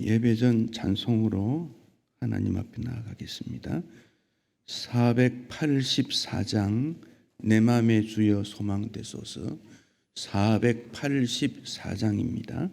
예배 전 찬송으로 하나님 앞에 나아가겠습니다. 484장 내 맘에 주여 소망되소서. 484장입니다.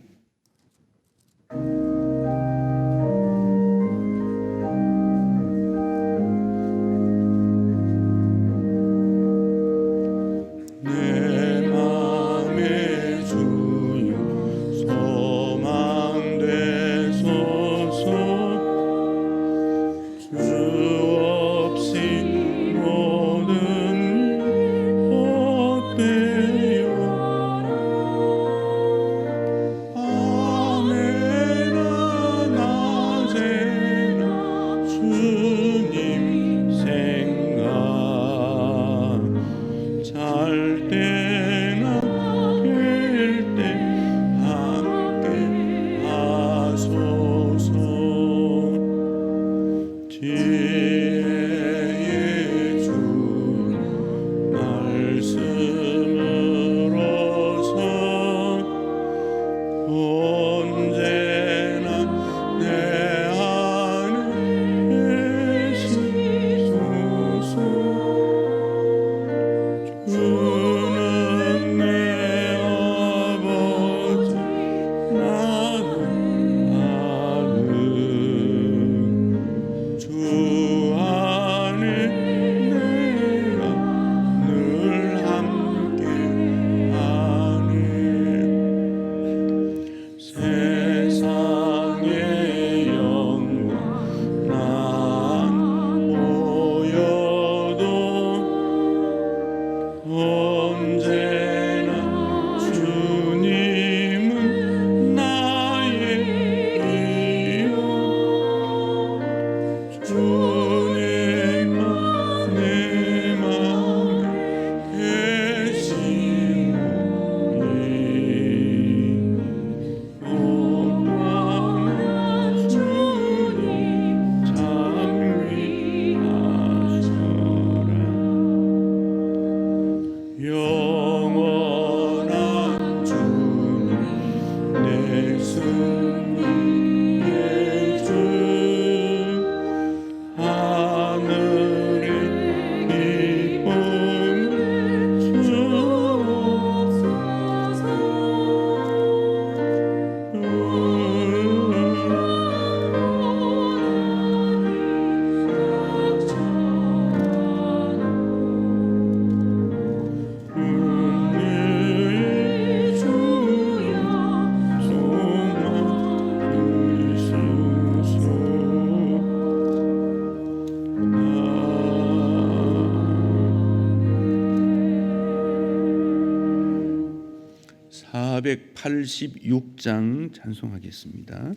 (486장) 찬송하겠습니다.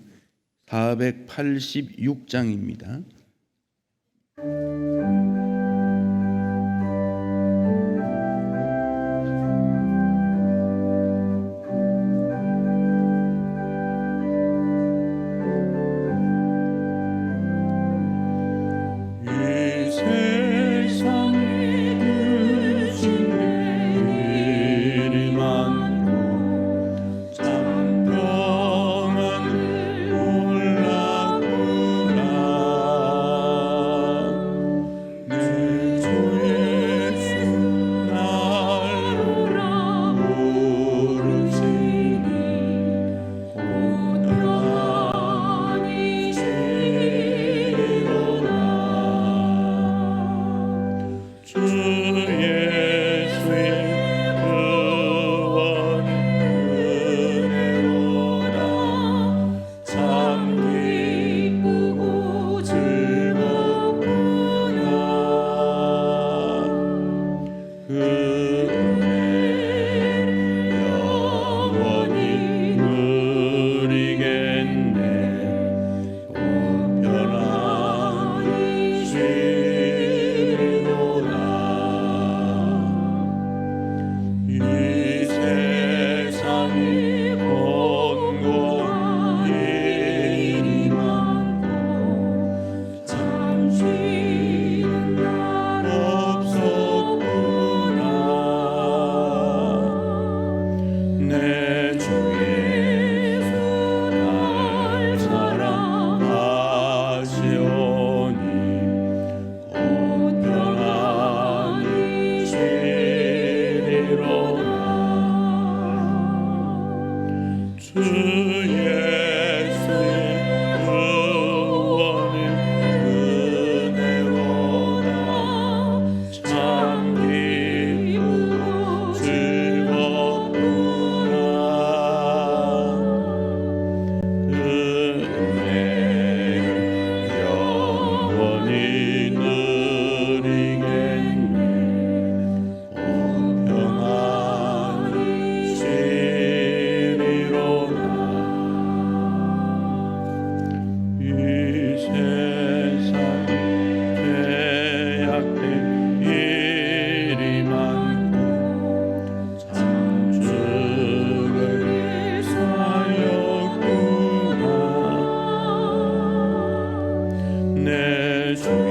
486장입니다. 잠평안 놀라구나.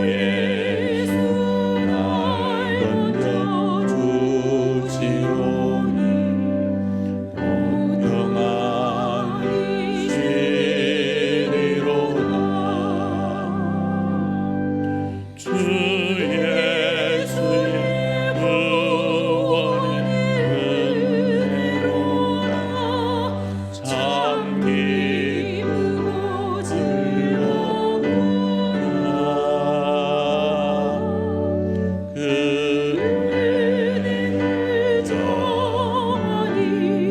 예수 날 건져주시오니 평안히 쉬리로다. 주 예수의 구원의 은혜로다. 참 기쁘고 즐거우나 그 은혜를 영원히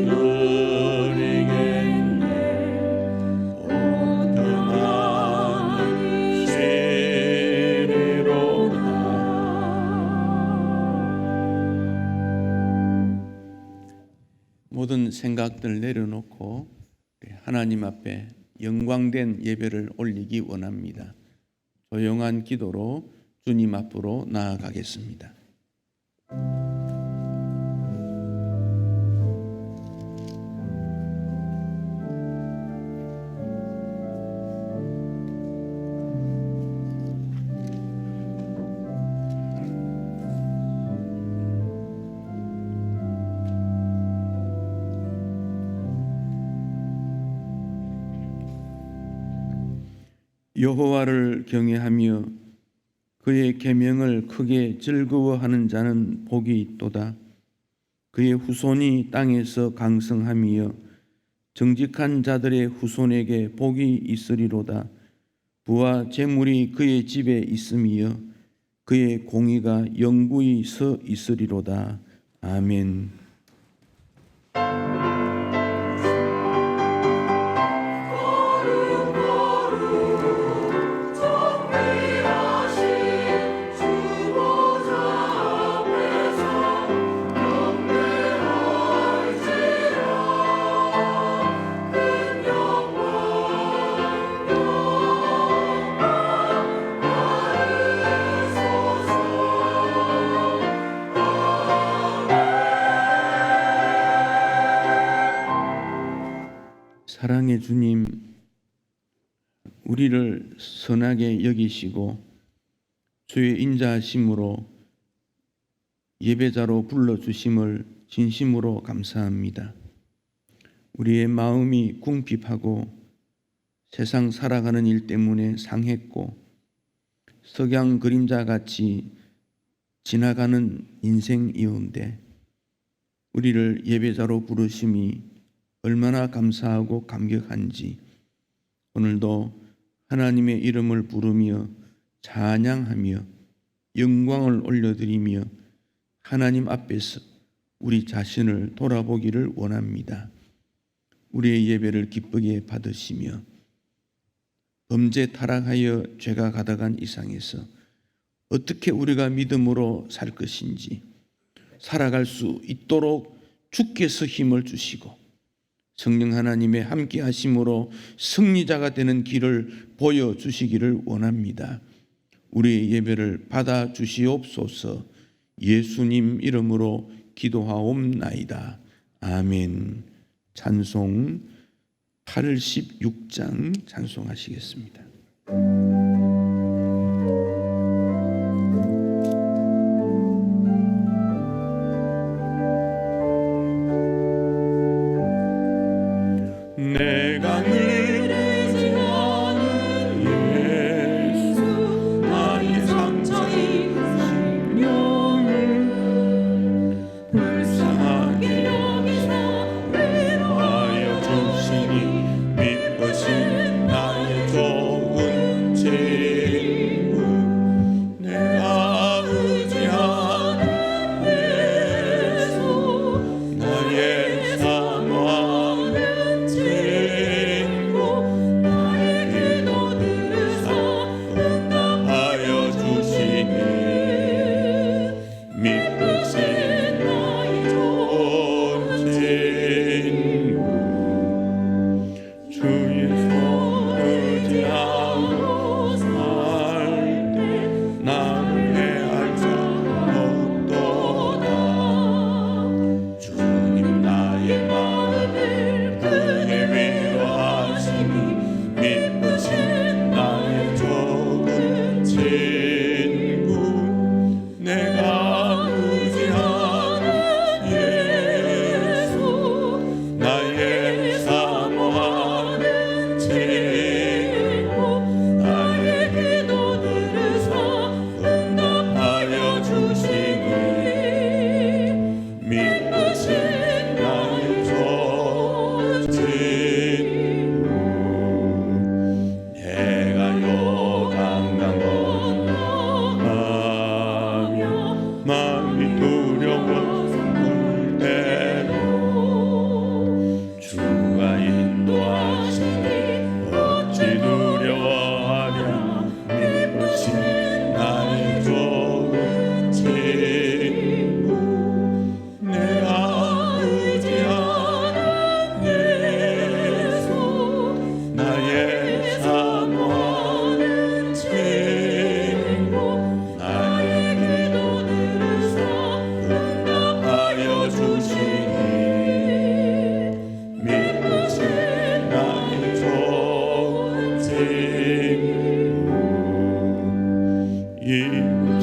누리겠네. 평안히 쉬리로다. 모든 생각들 내려놓고 하나님 앞에 영광된 예배를 올리기 원합니다. 조용한 기도로 주님 앞으로 나아가겠습니다. 여호와를 경외하며 그의 계명을 크게 즐거워하는 자는 복이 있도다. 그의 후손이 땅에서 강성하며 정직한 자들의 후손에게 복이 있으리로다. 부와 재물이 그의 집에 있으며 그의 공의가 영구히 서 있으리로다. 아멘. 사랑의 주님, 우리를 선하게 여기시고 주의 인자하심으로 예배자로 불러주심을 진심으로 감사합니다. 우리의 마음이 궁핍하고 세상 살아가는 일 때문에 상했고 석양 그림자같이 지나가는 인생이온데 우리를 예배자로 부르심이 얼마나 감사하고 감격한지 오늘도 하나님의 이름을 부르며 찬양하며 영광을 올려드리며 하나님 앞에서 우리 자신을 돌아보기를 원합니다. 우리의 예배를 기쁘게 받으시며 범죄 타락하여 죄가 가득한 이 상에서 어떻게 우리가 믿음으로 살 것인지 살아갈 수 있도록 주께서 힘을 주시고 성령 하나님의 함께 하심으로 승리자가 되는 길을 보여주시기를 원합니다. 우리의 예배를 받아 주시옵소서. 예수님 이름으로 기도하옵나이다. 아멘. 찬송 86장 찬송하시겠습니다. 내가 의뢰지 않은 예수 나의 상처인 심령을 불쌍하게 여기사 위로하여 주시니 미쁘신 나의 좋은 죄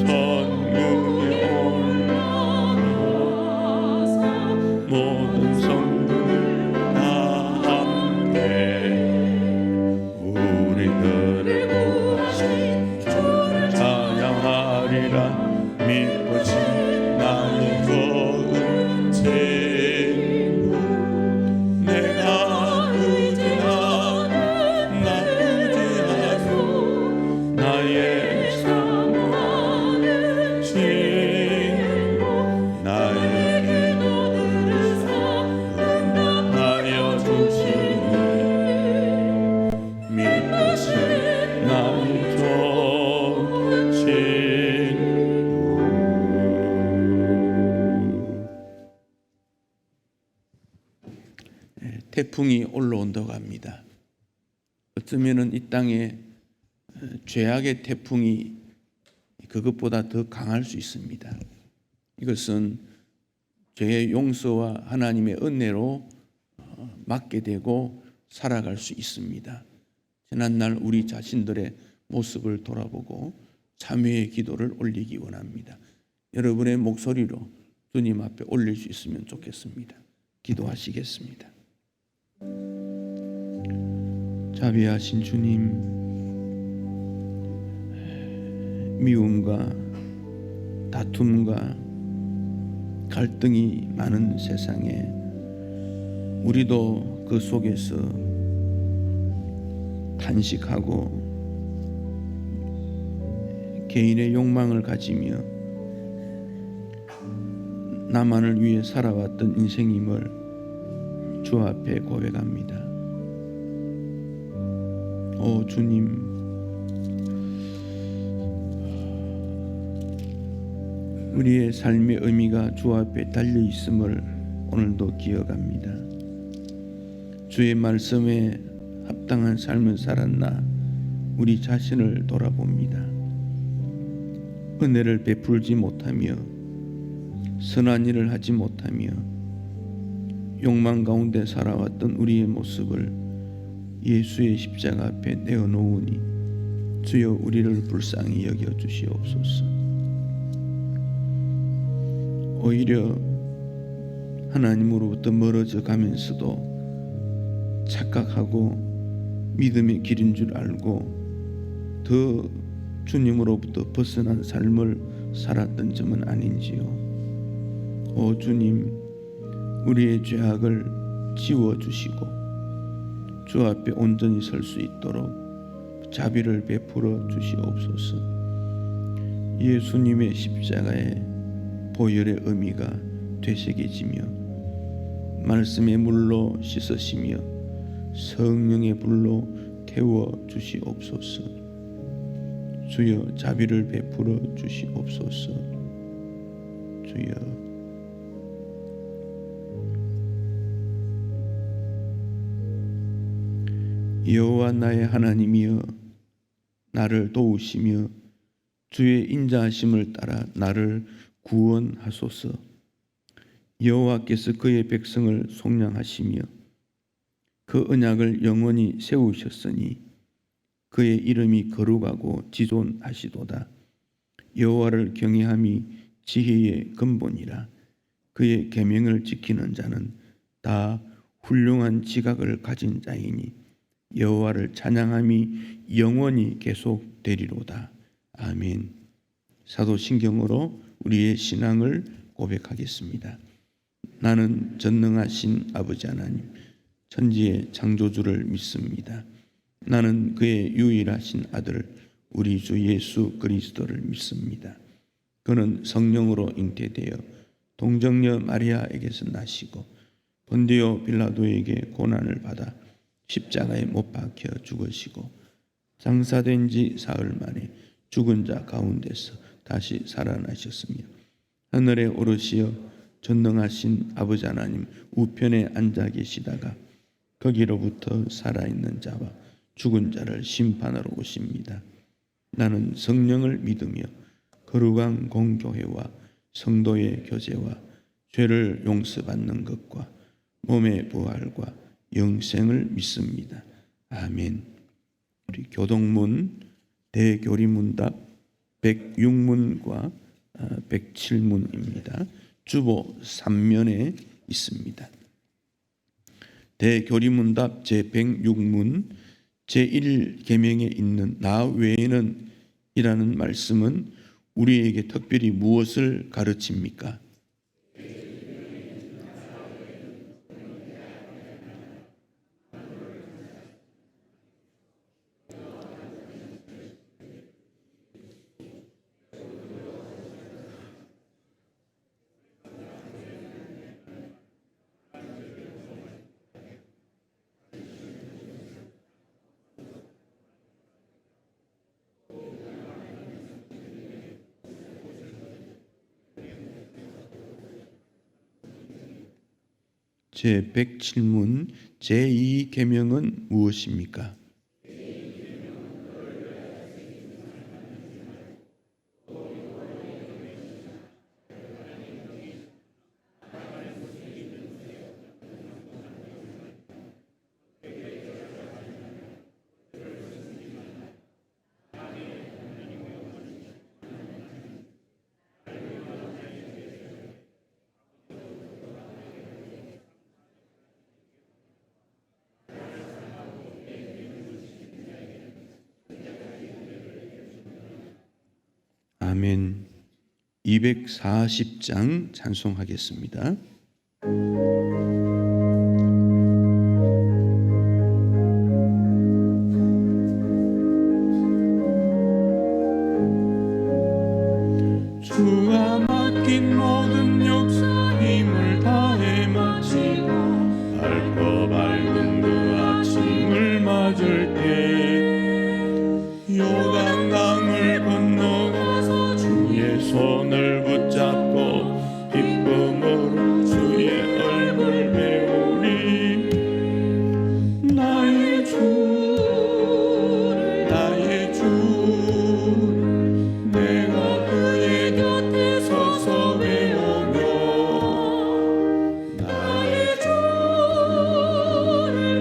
천국에 올라가서 모든 성도들 다 함께 우리들을 구하신 주를 찬양하리라. 믿으신 나의 좋은 친구, 내가 의지하는 나 의지하소. 나의 사랑하는 친구, 나의 기도들을 응답하여 주시니 믿으신 나의 좋은 친구. 태풍이 올라온다고 합니다. 어쩌면은 이 땅에 죄악의 태풍이 그것보다 더 강할 수 있습니다. 이것은 죄의 용서와 하나님의 은혜로 맞게 되고 살아갈 수 있습니다. 지난날 우리 자신들의 모습을 돌아보고 참회의 기도를 올리기 원합니다. 여러분의 목소리로 주님 앞에 올릴 수 있으면 좋겠습니다. 기도하시겠습니다. 자비하신 주님, 미움과 다툼과 갈등이 많은 세상에 우리도 그 속에서 탄식하고 개인의 욕망을 가지며 나만을 위해 살아왔던 인생임을 주 앞에 고백합니다. 오 주님, 우리의 삶의 의미가 주 앞에 달려 있음을 오늘도 기억합니다. 주의 말씀에 합당한 삶을 살았나 우리 자신을 돌아봅니다. 은혜를 베풀지 못하며 선한 일을 하지 못하며 욕망 가운데 살아왔던 우리의 모습을 예수의 십자가 앞에 내어놓으니 주여 우리를 불쌍히 여겨 주시옵소서. 오히려 하나님으로부터 멀어져 가면서도 착각하고 믿음의 길인 줄 알고 더 주님으로부터 벗어난 삶을 살았던 점은 아닌지요. 오 주님, 우리의 죄악을 지워주시고 주 앞에 온전히 설 수 있도록 자비를 베풀어 주시옵소서. 예수님의 십자가의 보혈의 의미가 되새겨지며 말씀의 물로 씻으시며 성령의 불로 태워 주시옵소서. 주여 자비를 베풀어 주시옵소서. 주여 여호와 나의 하나님이여 나를 도우시며 주의 인자하심을 따라 나를 구원하소서. 여호와께서 그의 백성을 속량하시며 그 언약을 영원히 세우셨으니 그의 이름이 거룩하고 지존하시도다. 여호와를 경외함이 지혜의 근본이라. 그의 계명을 지키는 자는 다 훌륭한 지각을 가진 자이니 여호와를 찬양함이 영원히 계속되리로다. 아멘. 사도신경으로 우리의 신앙을 고백하겠습니다. 나는 전능하신 아버지 하나님, 천지의 창조주를 믿습니다. 나는 그의 유일하신 아들 우리 주 예수 그리스도를 믿습니다. 그는 성령으로 잉태되어 동정녀 마리아에게서 나시고 본디오 빌라도에게 고난을 받아 십자가에 못 박혀 죽으시고 장사된 지 사흘 만에 죽은 자 가운데서 다시 살아나셨으며 하늘에 오르시어 전능하신 아버지 하나님 우편에 앉아 계시다가 거기로부터 살아있는 자와 죽은 자를 심판하러 오십니다. 나는 성령을 믿으며 거룩한 공교회와 성도의 교제와 죄를 용서받는 것과 몸의 부활과 영생을 믿습니다. 아멘. 우리 교동문 대교리문답 106문과 107문입니다. 주보 3면에 있습니다. 대교리문답 제106문 제1계명에 있는 나 외에는 이라는 말씀은 우리에게 특별히 무엇을 가르칩니까? 제107문 제2계명은 무엇입니까? 아멘. 240장 찬송하겠습니다. 주가 맡긴 모든 역사 힘을 다해 마치고 밝고 밝은 그 아침을 맞을 때 요단강을 건너가서 주의 손을 붙잡고 기쁨으로 주의 얼굴 배우리. 나의 주 나의 주 내가 그의 곁에 서서 배우며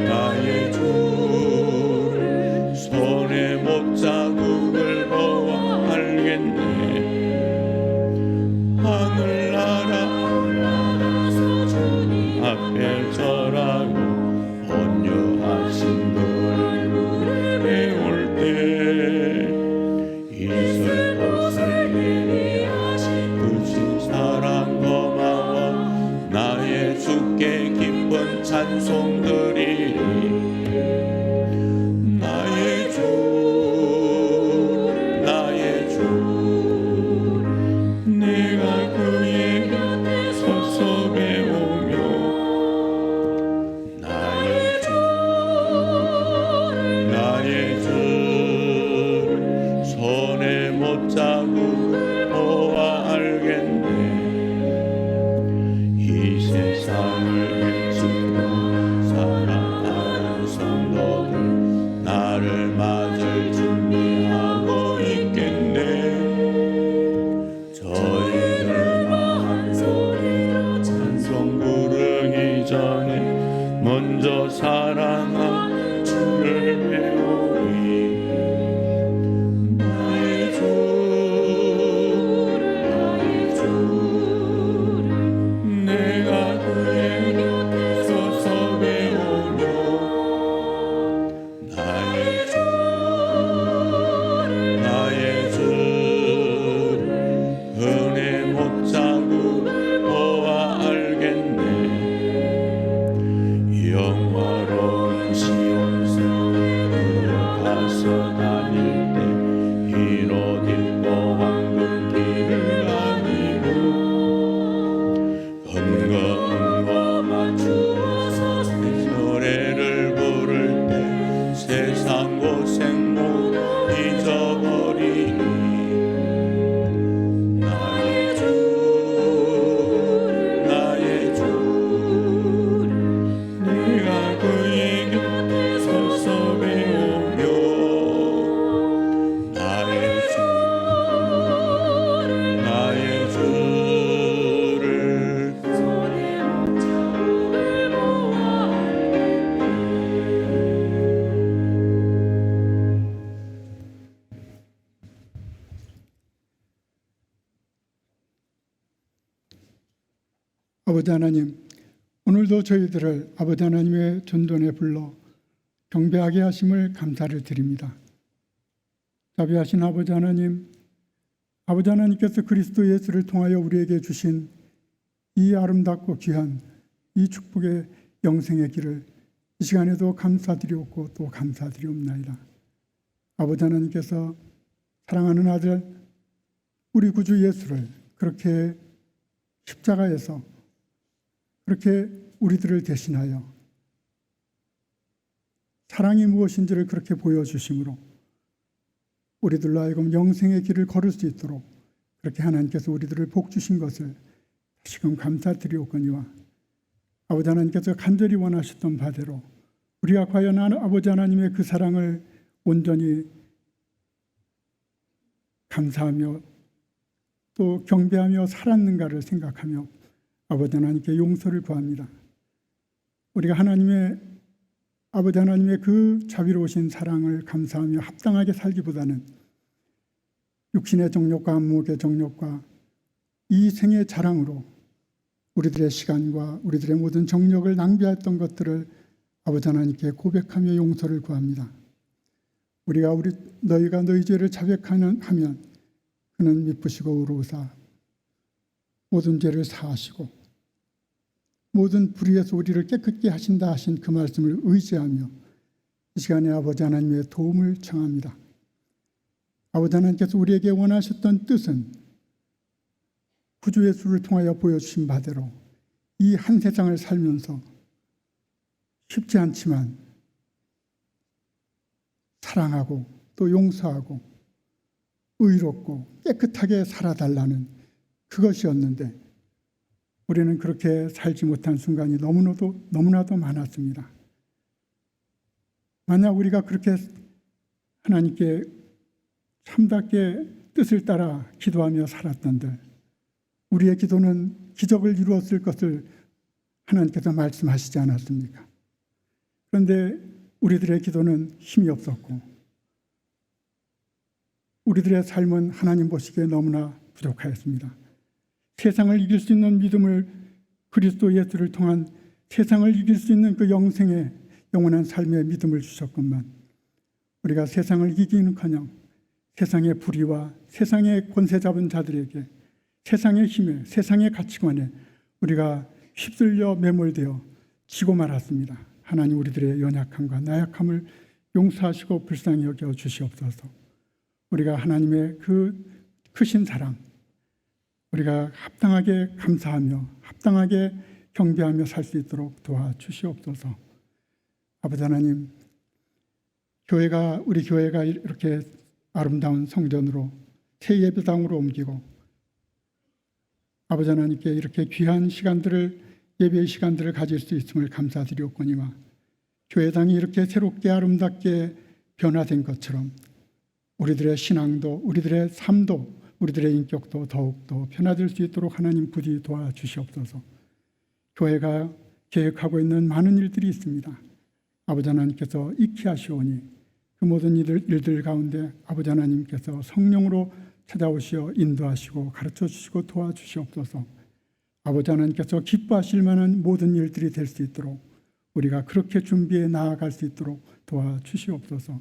나의 주를 손에 못자국을 보아 알겠네. 하늘나라 앞에 절하고 온유하신 그 얼굴을 배울 때 이슬 옷을 내리하신 그신 사랑 고마워 나의 주께 기쁜 찬송드리리. 나의 주 내가 그의 곁에 서서 배우며 나의 주를 손에 못자국을 보아 알겠네. 이 세상을 헤치고 살아가는 성도들 나를 맞을 준비하고 있겠네. 저희들과 한 소리로 찬송 부르기 전에 먼저 사랑하는 주를 배우리. 나의 주 아버지 하나님, 오늘도 저희들을 아버지 하나님의 전전에 불러 경배하게 하심을 감사를 드립니다. 자비하신 아버지 하나님, 아버지 하나님께서 그리스도 예수를 통하여 우리에게 주신 이 아름답고 귀한 이 축복의 영생의 길을 이 시간에도 감사드리옵고 또 감사드리옵나이다. 아버지 하나님께서 사랑하는 아들 우리 구주 예수를 그렇게 십자가에서 그렇게 우리들을 대신하여 사랑이 무엇인지를 그렇게 보여주심으로 우리들로 하여금 영생의 길을 걸을 수 있도록 그렇게 하나님께서 우리들을 복 주신 것을 다시금 감사드리옵거니와 아버지 하나님께서 간절히 원하셨던 바대로 우리가 과연 아버지 하나님의 그 사랑을 온전히 감사하며 또 경배하며 살았는가를 생각하며 아버지 하나님께 용서를 구합니다. 우리가 아버지 하나님의 그 자비로우신 사랑을 감사하며 합당하게 살기보다는 육신의 정욕과 안목의 정욕과 이 생의 자랑으로 우리들의 시간과 우리들의 모든 정력을 낭비했던 것들을 아버지 하나님께 고백하며 용서를 구합니다. 우리가 너희가 너희 죄를 자백하면 그는 미쁘시고 의로우사 모든 죄를 사하시고 모든 불의에서 우리를 깨끗게 하신다 하신 그 말씀을 의지하며 이 시간에 아버지 하나님의 도움을 청합니다. 아버지 하나님께서 우리에게 원하셨던 뜻은 구주 예수를 통하여 보여주신 바대로 이 한 세상을 살면서 쉽지 않지만 사랑하고 또 용서하고 의롭고 깨끗하게 살아달라는 그것이었는데 우리는 그렇게 살지 못한 순간이 너무나도 많았습니다. 만약 우리가 그렇게 하나님께 참답게 뜻을 따라 기도하며 살았던들 우리의 기도는 기적을 이루었을 것을 하나님께서 말씀하시지 않았습니까? 그런데 우리들의 기도는 힘이 없었고 우리들의 삶은 하나님 보시기에 너무나 부족하였습니다. 세상을 이길 수 있는 믿음을 그리스도 예수를 통한 세상을 이길 수 있는 그 영생의 영원한 삶의 믿음을 주셨건만 우리가 세상을 이기기는커녕 세상의 불의와 세상의 권세 잡은 자들에게 세상의 힘에 세상의 가치관에 우리가 휩쓸려 매몰되어 지고 말았습니다. 하나님 우리들의 연약함과 나약함을 용서하시고 불쌍히 여겨 주시옵소서. 우리가 하나님의 그 크신 사랑 우리가 합당하게 감사하며 합당하게 경배하며 살 수 있도록 도와주시옵소서. 아버지 하나님, 우리 교회가 이렇게 아름다운 성전으로 새 예배당으로 옮기고 아버지 하나님께 이렇게 귀한 예배의 시간들을 가질 수 있음을 감사드리옵거니와 교회당이 이렇게 새롭게 아름답게 변화된 것처럼 우리들의 신앙도 우리들의 삶도 우리들의 인격도 더욱더 변화될 수 있도록 하나님 부디 도와주시옵소서. 교회가 계획하고 있는 많은 일들이 있습니다. 아버지 하나님께서 익히 하시오니 그 모든 일들 가운데 아버지 하나님께서 성령으로 찾아오시어 인도하시고 가르쳐주시고 도와주시옵소서. 아버지 하나님께서 기뻐하실 만한 모든 일들이 될 수 있도록 우리가 그렇게 준비해 나아갈 수 있도록 도와주시옵소서.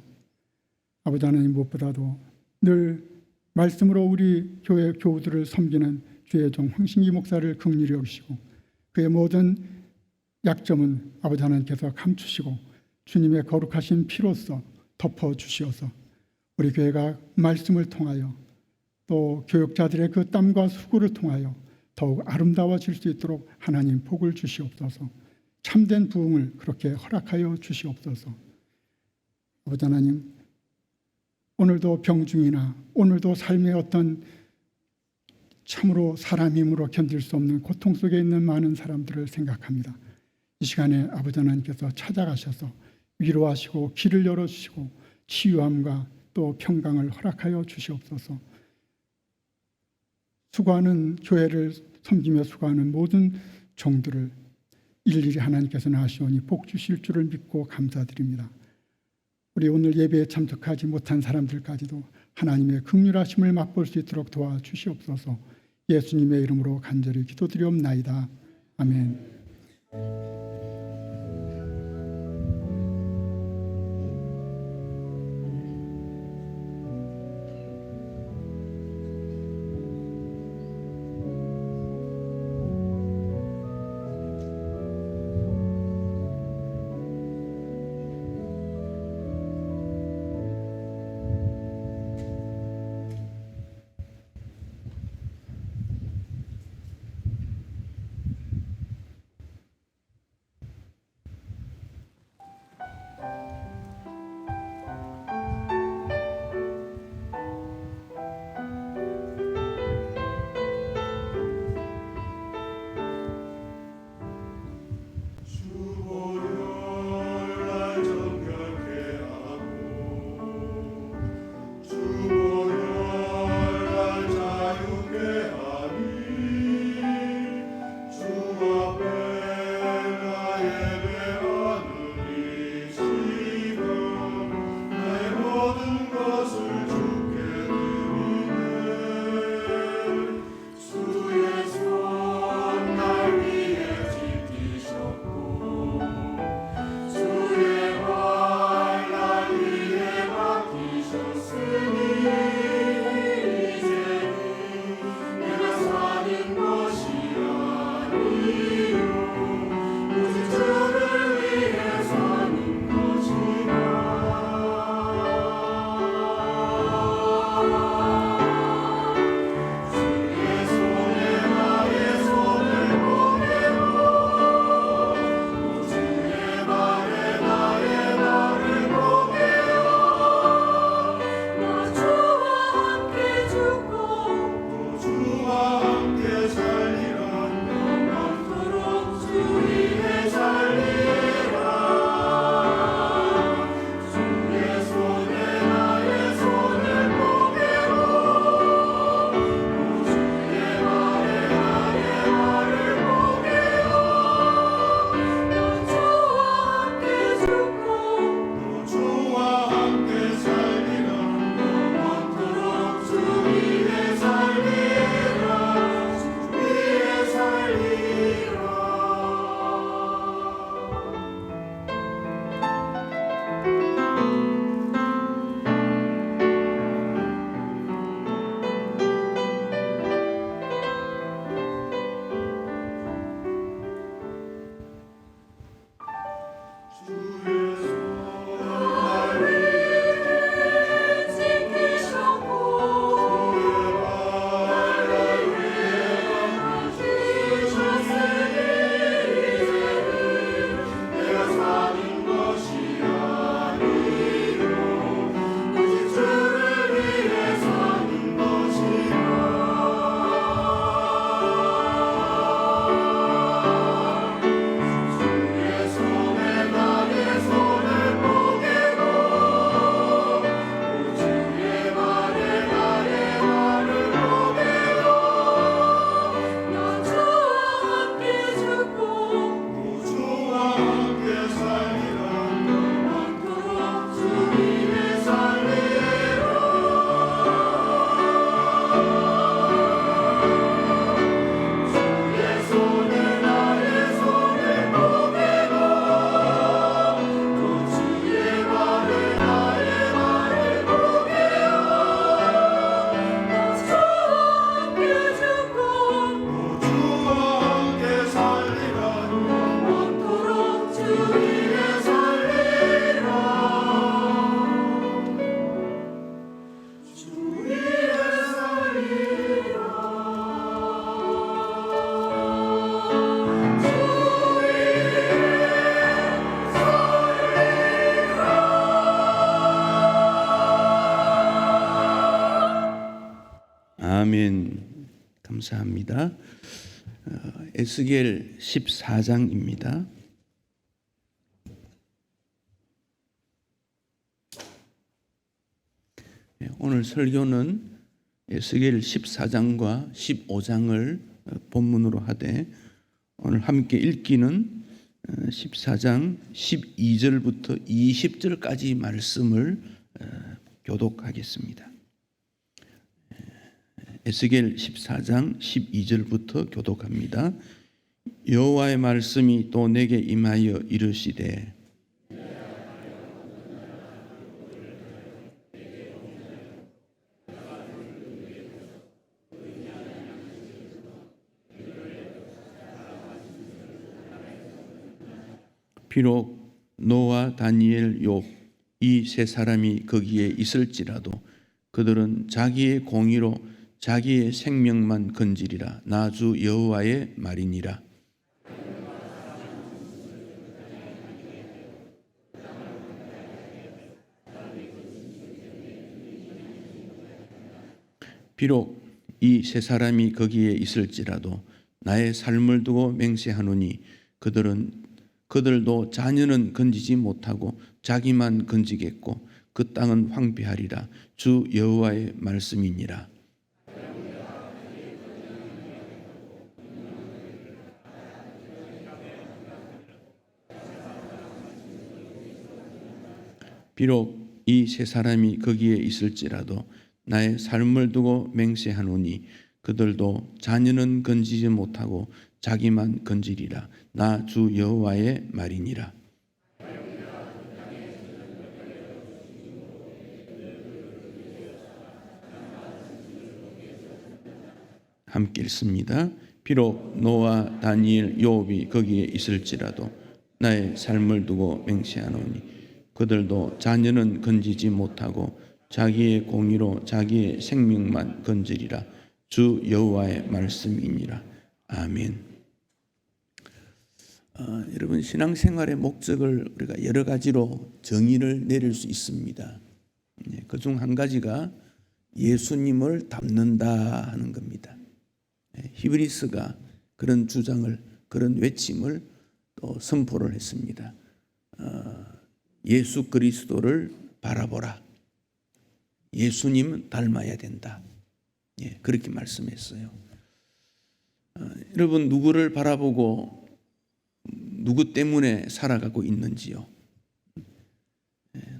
아버지 하나님 무엇보다도 늘 말씀으로 우리 교회 교우들을 섬기는 주의 종 황신기 목사를 긍휼히 여기시고 그의 모든 약점은 아버지 하나님께서 감추시고 주님의 거룩하신 피로써 덮어주시어서 우리 교회가 말씀을 통하여 또 교육자들의 그 땀과 수고를 통하여 더욱 아름다워질 수 있도록 하나님 복을 주시옵소서. 참된 부흥을 그렇게 허락하여 주시옵소서. 아버지 하나님, 오늘도 병중이나 오늘도 삶의 어떤 참으로 사람 힘으로 견딜 수 없는 고통 속에 있는 많은 사람들을 생각합니다. 이 시간에 아버지 하나님께서 찾아가셔서 위로하시고 길을 열어주시고 치유함과 또 평강을 허락하여 주시옵소서. 수고하는 교회를 섬기며 수고하는 모든 종들을 일일이 하나님께서 나시오니 복 주실 줄을 믿고 감사드립니다. 우리 오늘 예배에 참석하지 못한 사람들까지도 하나님의 긍휼하심을 맛볼 수 있도록 도와주시옵소서. 예수님의 이름으로 간절히 기도드리옵나이다. 아멘. 아멘. 감사합니다. 에스겔 14장입니다. 오늘 설교는 에스겔 14장과 15장을 본문으로 하되 오늘 함께 읽기는 14장 12절부터 20절까지 말씀을 교독하겠습니다. 에스겔 14장 12절부터 교독합니다. 여호와의 말씀이 또 내게 임하여 이르시되 비록 노아, 다니엘, 욥 이 세 사람이 거기에 있을지라도 그들은 자기의 공의로 자기의 생명만 건지리라. 나 주 여호와의 말이니라. 비록 이 세 사람이 거기에 있을지라도 나의 삶을 두고 맹세하노니 그들도 자녀는 건지지 못하고 자기만 건지겠고 그 땅은 황폐하리라. 주 여호와의 말씀이니라. 비록 이 세 사람이 거기에 있을지라도 나의 삶을 두고 맹세하노니 그들도 자녀는 건지지 못하고 자기만 건지리라. 나 주 여호와의 말이니라. 함께 읽습니다. 비록 노아, 다니엘, 욥이 거기에 있을지라도 나의 삶을 두고 맹세하노니 그들도 자녀는 건지지 못하고 자기의 공의로 자기의 생명만 건지리라. 주 여호와의 말씀이니라. 아멘. 여러분, 신앙생활의 목적을 우리가 여러 가지로 정의를 내릴 수 있습니다. 그중 한 가지가 예수님을 닮는다 하는 겁니다. 히브리서가 그런 주장을, 그런 외침을 또 선포를 했습니다. 예수 그리스도를 바라보라. 예수님 닮아야 된다. 그렇게 말씀했어요. 여러분, 누구를 바라보고 누구 때문에 살아가고 있는지요?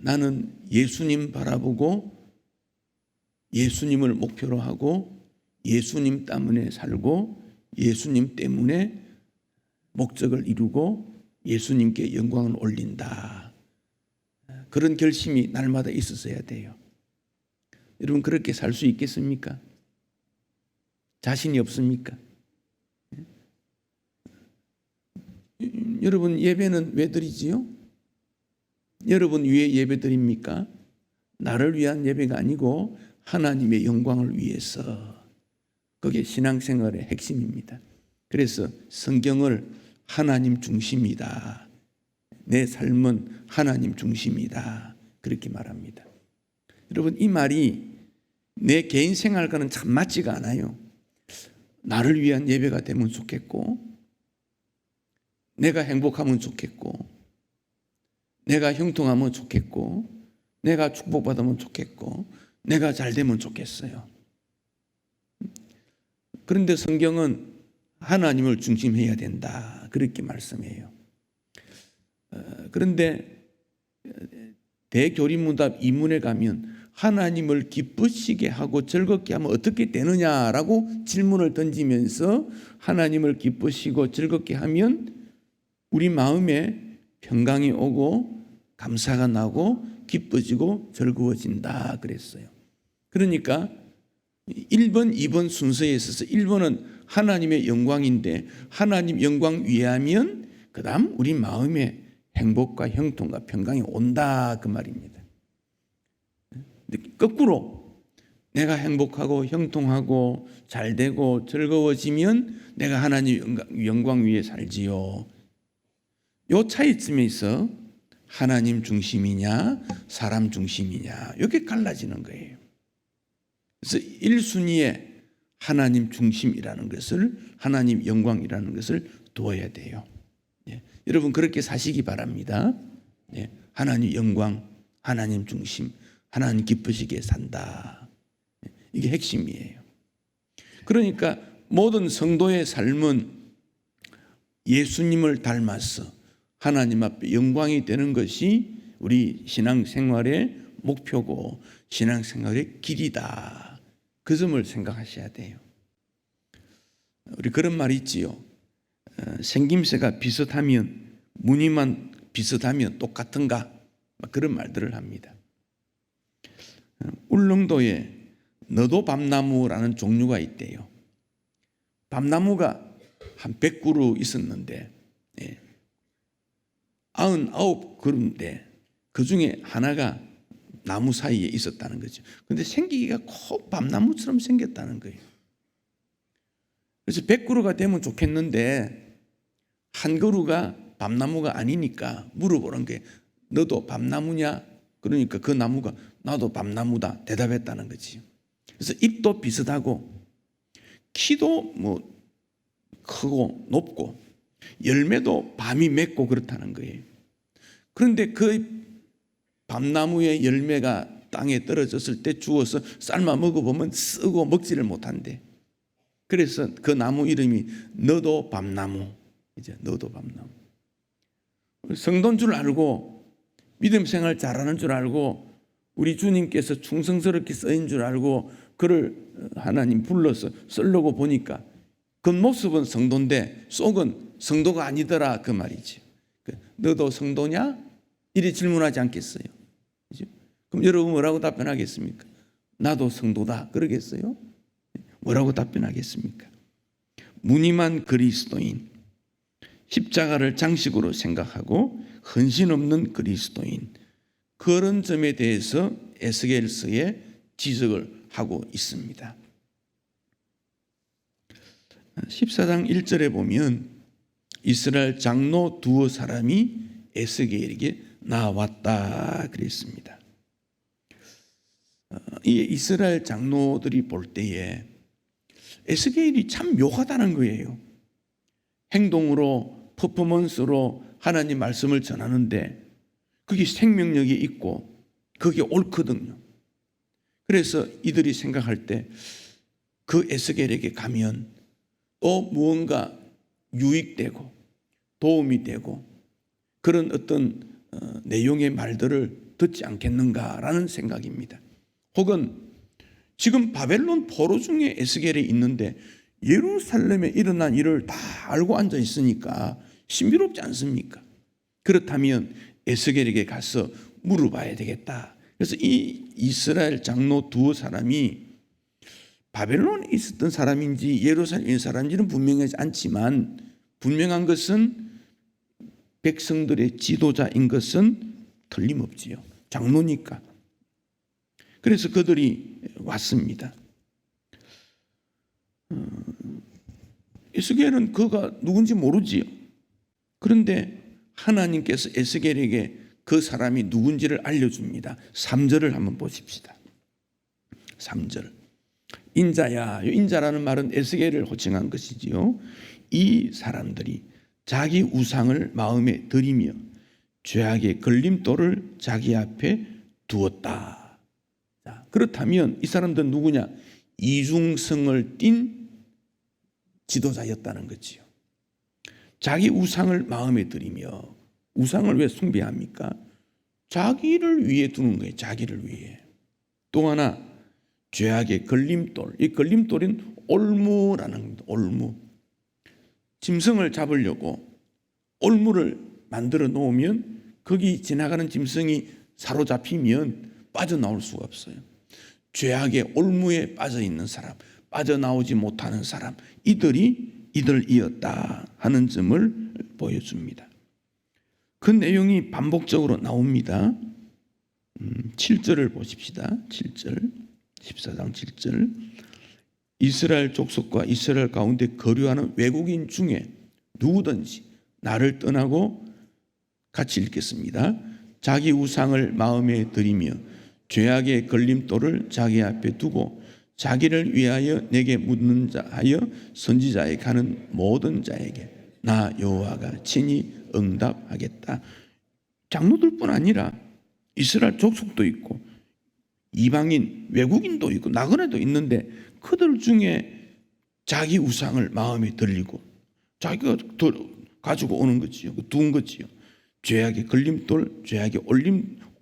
나는 예수님 바라보고 예수님을 목표로 하고 예수님 때문에 살고 예수님 때문에 목적을 이루고 예수님께 영광을 올린다. 그런 결심이 날마다 있었어야 돼요. 여러분, 그렇게 살 수 있겠습니까? 자신이 없습니까? 여러분, 예배는 왜 드리지요? 여러분 위해 예배 드립니까? 나를 위한 예배가 아니고 하나님의 영광을 위해서. 그게 신앙생활의 핵심입니다. 그래서 성경을 하나님 중심이다. 내 삶은 하나님 중심이다. 그렇게 말합니다. 여러분, 이 말이 내 개인 생활과는 참 맞지가 않아요. 나를 위한 예배가 되면 좋겠고, 내가 행복하면 좋겠고, 내가 형통하면 좋겠고, 내가 축복받으면 좋겠고, 내가 잘 되면 좋겠어요. 그런데 성경은 하나님을 중심해야 된다. 그렇게 말씀해요. 그런데 대교리문답 2문에 가면 하나님을 기쁘시게 하고 즐겁게 하면 어떻게 되느냐라고 질문을 던지면서 하나님을 기쁘시고 즐겁게 하면 우리 마음에 평강이 오고 감사가 나고 기뻐지고 즐거워진다 그랬어요. 그러니까 1번, 2번 순서에 있어서 1번은 하나님의 영광인데 하나님 영광 위하면 그 다음 우리 마음에 행복과 형통과 평강이 온다 그 말입니다. 거꾸로 내가 행복하고 형통하고 잘되고 즐거워지면 내가 하나님 영광 위에 살지요. 요 차이점에 있어 하나님 중심이냐 사람 중심이냐 이렇게 갈라지는 거예요. 그래서 1순위에 하나님 중심이라는 것을, 하나님 영광이라는 것을 두어야 돼요. 여러분, 그렇게 사시기 바랍니다. 하나님 영광, 하나님 중심, 하나님 기쁘시게 산다. 이게 핵심이에요. 그러니까 모든 성도의 삶은 예수님을 닮아서 하나님 앞에 영광이 되는 것이 우리 신앙생활의 목표고 신앙생활의 길이다. 그 점을 생각하셔야 돼요. 우리 그런 말이 있지요. 생김새가 비슷하면, 무늬만 비슷하면 똑같은가? 그런 말들을 합니다. 울릉도에 너도 밤나무라는 종류가 있대요. 밤나무가 한 100그루 있었는데 99그루인데 그 중에 하나가 나무 사이에 있었다는 거죠. 그런데 생기기가 꼭 밤나무처럼 생겼다는 거예요. 그래서 100그루가 되면 좋겠는데 한 그루가 밤나무가 아니니까 물어보는 게 너도 밤나무냐? 그러니까 그 나무가 나도 밤나무다 대답했다는 거지. 그래서 잎도 비슷하고 키도 크고 높고 열매도 밤이 맺고 그렇다는 거예요. 그런데 그 밤나무의 열매가 땅에 떨어졌을 때 주워서 삶아 먹어보면 쓰고 먹지를 못한대. 그래서 그 나무 이름이 너도 밤나무. 이제 너도 밤나무. 성도인 줄 알고 믿음 생활 잘하는 줄 알고 우리 주님께서 충성스럽게 쓰인 줄 알고 그를 하나님 불러서 쓰려고 보니까 겉모습은 성도인데 속은 성도가 아니더라 그 말이지. 너도 성도냐? 이래 질문하지 않겠어요? 그죠? 그럼 여러분 뭐라고 답변하겠습니까? 나도 성도다 그러겠어요? 뭐라고 답변하겠습니까? 무늬만 그리스도인, 십자가를 장식으로 생각하고 헌신 없는 그리스도인, 그런 점에 대해서 에스겔서에 지적을 하고 있습니다. 14장 1절에 보면 이스라엘 장로 두어 사람이 에스겔에게 나왔다 그랬습니다. 이 이스라엘 장로들이 볼 때에 에스겔이 참 묘하다는 거예요. 행동으로 퍼포먼스로 하나님 말씀을 전하는데 그게 생명력이 있고 그게 옳거든요. 그래서 이들이 생각할 때 그 에스겔에게 가면 또 무언가 유익되고 도움이 되고 그런 어떤 내용의 말들을 듣지 않겠는가라는 생각입니다. 혹은 지금 바벨론 포로 중에 에스겔이 있는데 예루살렘에 일어난 일을 다 알고 앉아 있으니까 신비롭지 않습니까? 그렇다면 에스겔에게 가서 물어봐야 되겠다. 그래서 이 이스라엘 장로 두어 사람이 바벨론에 있었던 사람인지 예루살렘에 있는 사람인지는 분명하지 않지만 분명한 것은 백성들의 지도자인 것은 틀림없지요. 장로니까. 그래서 그들이 왔습니다. 에스겔은 그가 누군지 모르지요. 그런데 하나님께서 에스겔에게 그 사람이 누군지를 알려줍니다. 3절을 한번 보십시다. 3절. 인자야. 인자라는 말은 에스겔을 호칭한 것이지요. 이 사람들이 자기 우상을 마음에 들이며 죄악의 걸림돌을 자기 앞에 두었다. 자, 그렇다면 이 사람들은 누구냐? 이중성을 띤 지도자였다는 거지요. 자기 우상을 마음에 들이며, 우상을 왜 숭배합니까? 자기를 위해 두는 거예요. 자기를 위해. 또 하나 죄악의 걸림돌. 이 걸림돌은 올무라는 겁니다. 올무. 짐승을 잡으려고 올무를 만들어 놓으면 거기 지나가는 짐승이 사로잡히면 빠져나올 수가 없어요. 죄악의 올무에 빠져 있는 사람, 빠져나오지 못하는 사람, 이들이었다 하는 점을 보여줍니다. 그 내용이 반복적으로 나옵니다. 7절을 보십시다. 7절, 14장 7절. 이스라엘 족속과 이스라엘 가운데 거류하는 외국인 중에 누구든지 나를 떠나고 같이 읽겠습니다. 자기 우상을 마음에 들이며 죄악의 걸림돌을 자기 앞에 두고 자기를 위하여 내게 묻는 자하여 선지자에 가는 모든 자에게 나 여호와가 친히 응답하겠다. 장로들뿐 아니라 이스라엘 족속도 있고 이방인 외국인도 있고 나그네도 있는데 그들 중에 자기 우상을 마음에 들리고 자기가 가지고 오는 거지요. 두은 거지요. 죄악의 걸림돌, 죄악의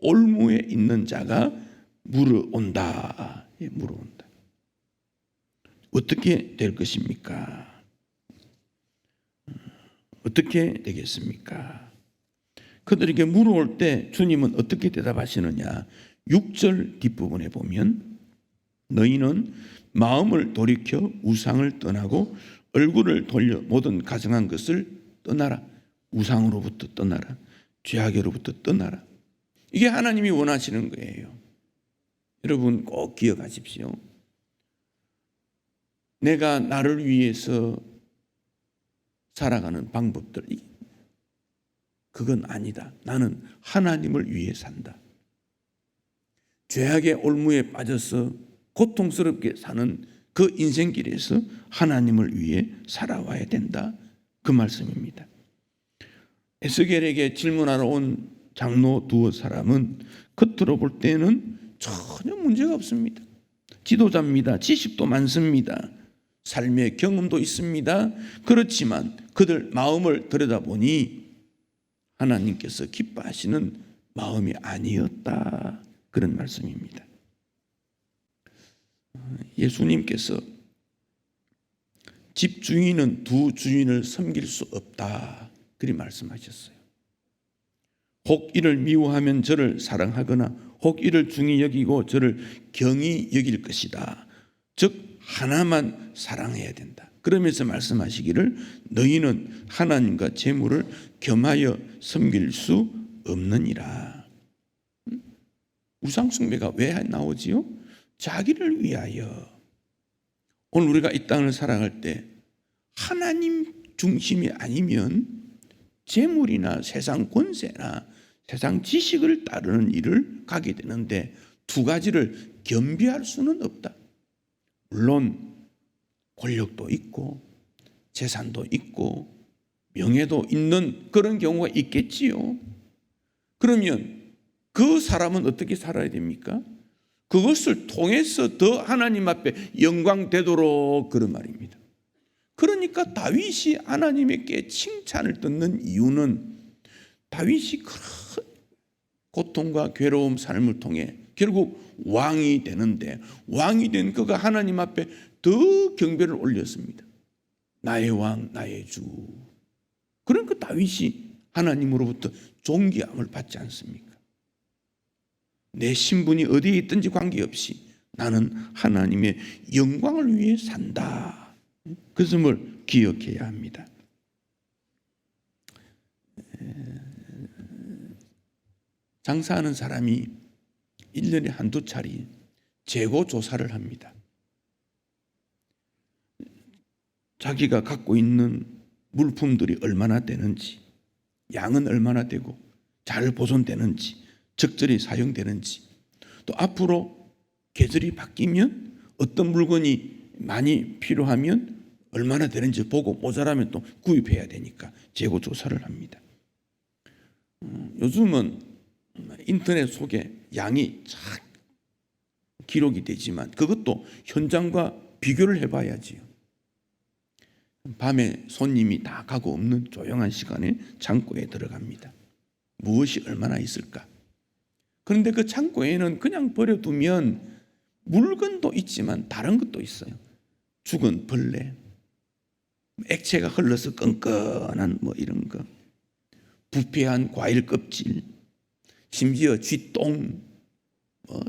올무에 있는 자가 물어온다. 물어온다. 어떻게 될 것입니까? 어떻게 되겠습니까? 그들에게 물어올 때 주님은 어떻게 대답하시느냐? 6절 뒷부분에 보면 너희는 마음을 돌이켜 우상을 떠나고 얼굴을 돌려 모든 가증한 것을 떠나라. 우상으로부터 떠나라. 죄악으로부터 떠나라. 이게 하나님이 원하시는 거예요. 여러분 꼭 기억하십시오. 내가 나를 위해서 살아가는 방법들, 그건 아니다. 나는 하나님을 위해 산다. 죄악의 올무에 빠져서 고통스럽게 사는 그 인생길에서 하나님을 위해 살아와야 된다. 그 말씀입니다. 에스겔에게 질문하러 온 장로 두어 사람은 겉으로 볼 때는 전혀 문제가 없습니다. 지도자입니다. 지식도 많습니다. 삶의 경험도 있습니다. 그렇지만 그들 마음을 들여다보니 하나님께서 기뻐하시는 마음이 아니었다. 그런 말씀입니다. 예수님께서 집 주인은 두 주인을 섬길 수 없다. 그리 말씀하셨어요. 혹 이를 미워하면 저를 사랑하거나 혹 이를 중히 여기고 저를 경히 여길 것이다. 즉 하나만 사랑해야 된다. 그러면서 말씀하시기를 너희는 하나님과 재물을 겸하여 섬길 수 없느니라. 우상 숭배가 왜 나오지요? 자기를 위하여. 오늘 우리가 이 땅을 살아갈 때 하나님 중심이 아니면 재물이나 세상 권세나 세상 지식을 따르는 일을 가게 되는데 두 가지를 겸비할 수는 없다. 물론 권력도 있고 재산도 있고 명예도 있는 그런 경우가 있겠지요. 그러면 그 사람은 어떻게 살아야 됩니까? 그것을 통해서 더 하나님 앞에 영광 되도록 그런 말입니다. 그러니까 다윗이 하나님에게 칭찬을 듣는 이유는 다윗이 그런 고통과 괴로움 삶을 통해 결국 왕이 되는데 왕이 된 그가 하나님 앞에 더 경배를 올렸습니다. 나의 왕, 나의 주. 그러니까 다윗이 하나님으로부터 존귀함을 받지 않습니까? 내 신분이 어디에 있든지 관계없이 나는 하나님의 영광을 위해 산다. 그것을 기억해야 합니다. 장사하는 사람이 1년에 한두 차례 재고 조사를 합니다. 자기가 갖고 있는 물품들이 얼마나 되는지, 양은 얼마나 되고 잘 보존되는지, 적절히 사용되는지, 또 앞으로 계절이 바뀌면 어떤 물건이 많이 필요하면 얼마나 되는지 보고 모자라면 또 구입해야 되니까 재고 조사를 합니다. 요즘은 인터넷 속에 양이 쫙 기록이 되지만 그것도 현장과 비교를 해봐야지요. 밤에 손님이 다 가고 없는 조용한 시간에 창고에 들어갑니다. 무엇이 얼마나 있을까? 그런데 그 창고에는 그냥 버려두면 물건도 있지만 다른 것도 있어요. 죽은 벌레, 액체가 흘러서 끈끈한 이런 거, 부패한 과일 껍질, 심지어 쥐똥,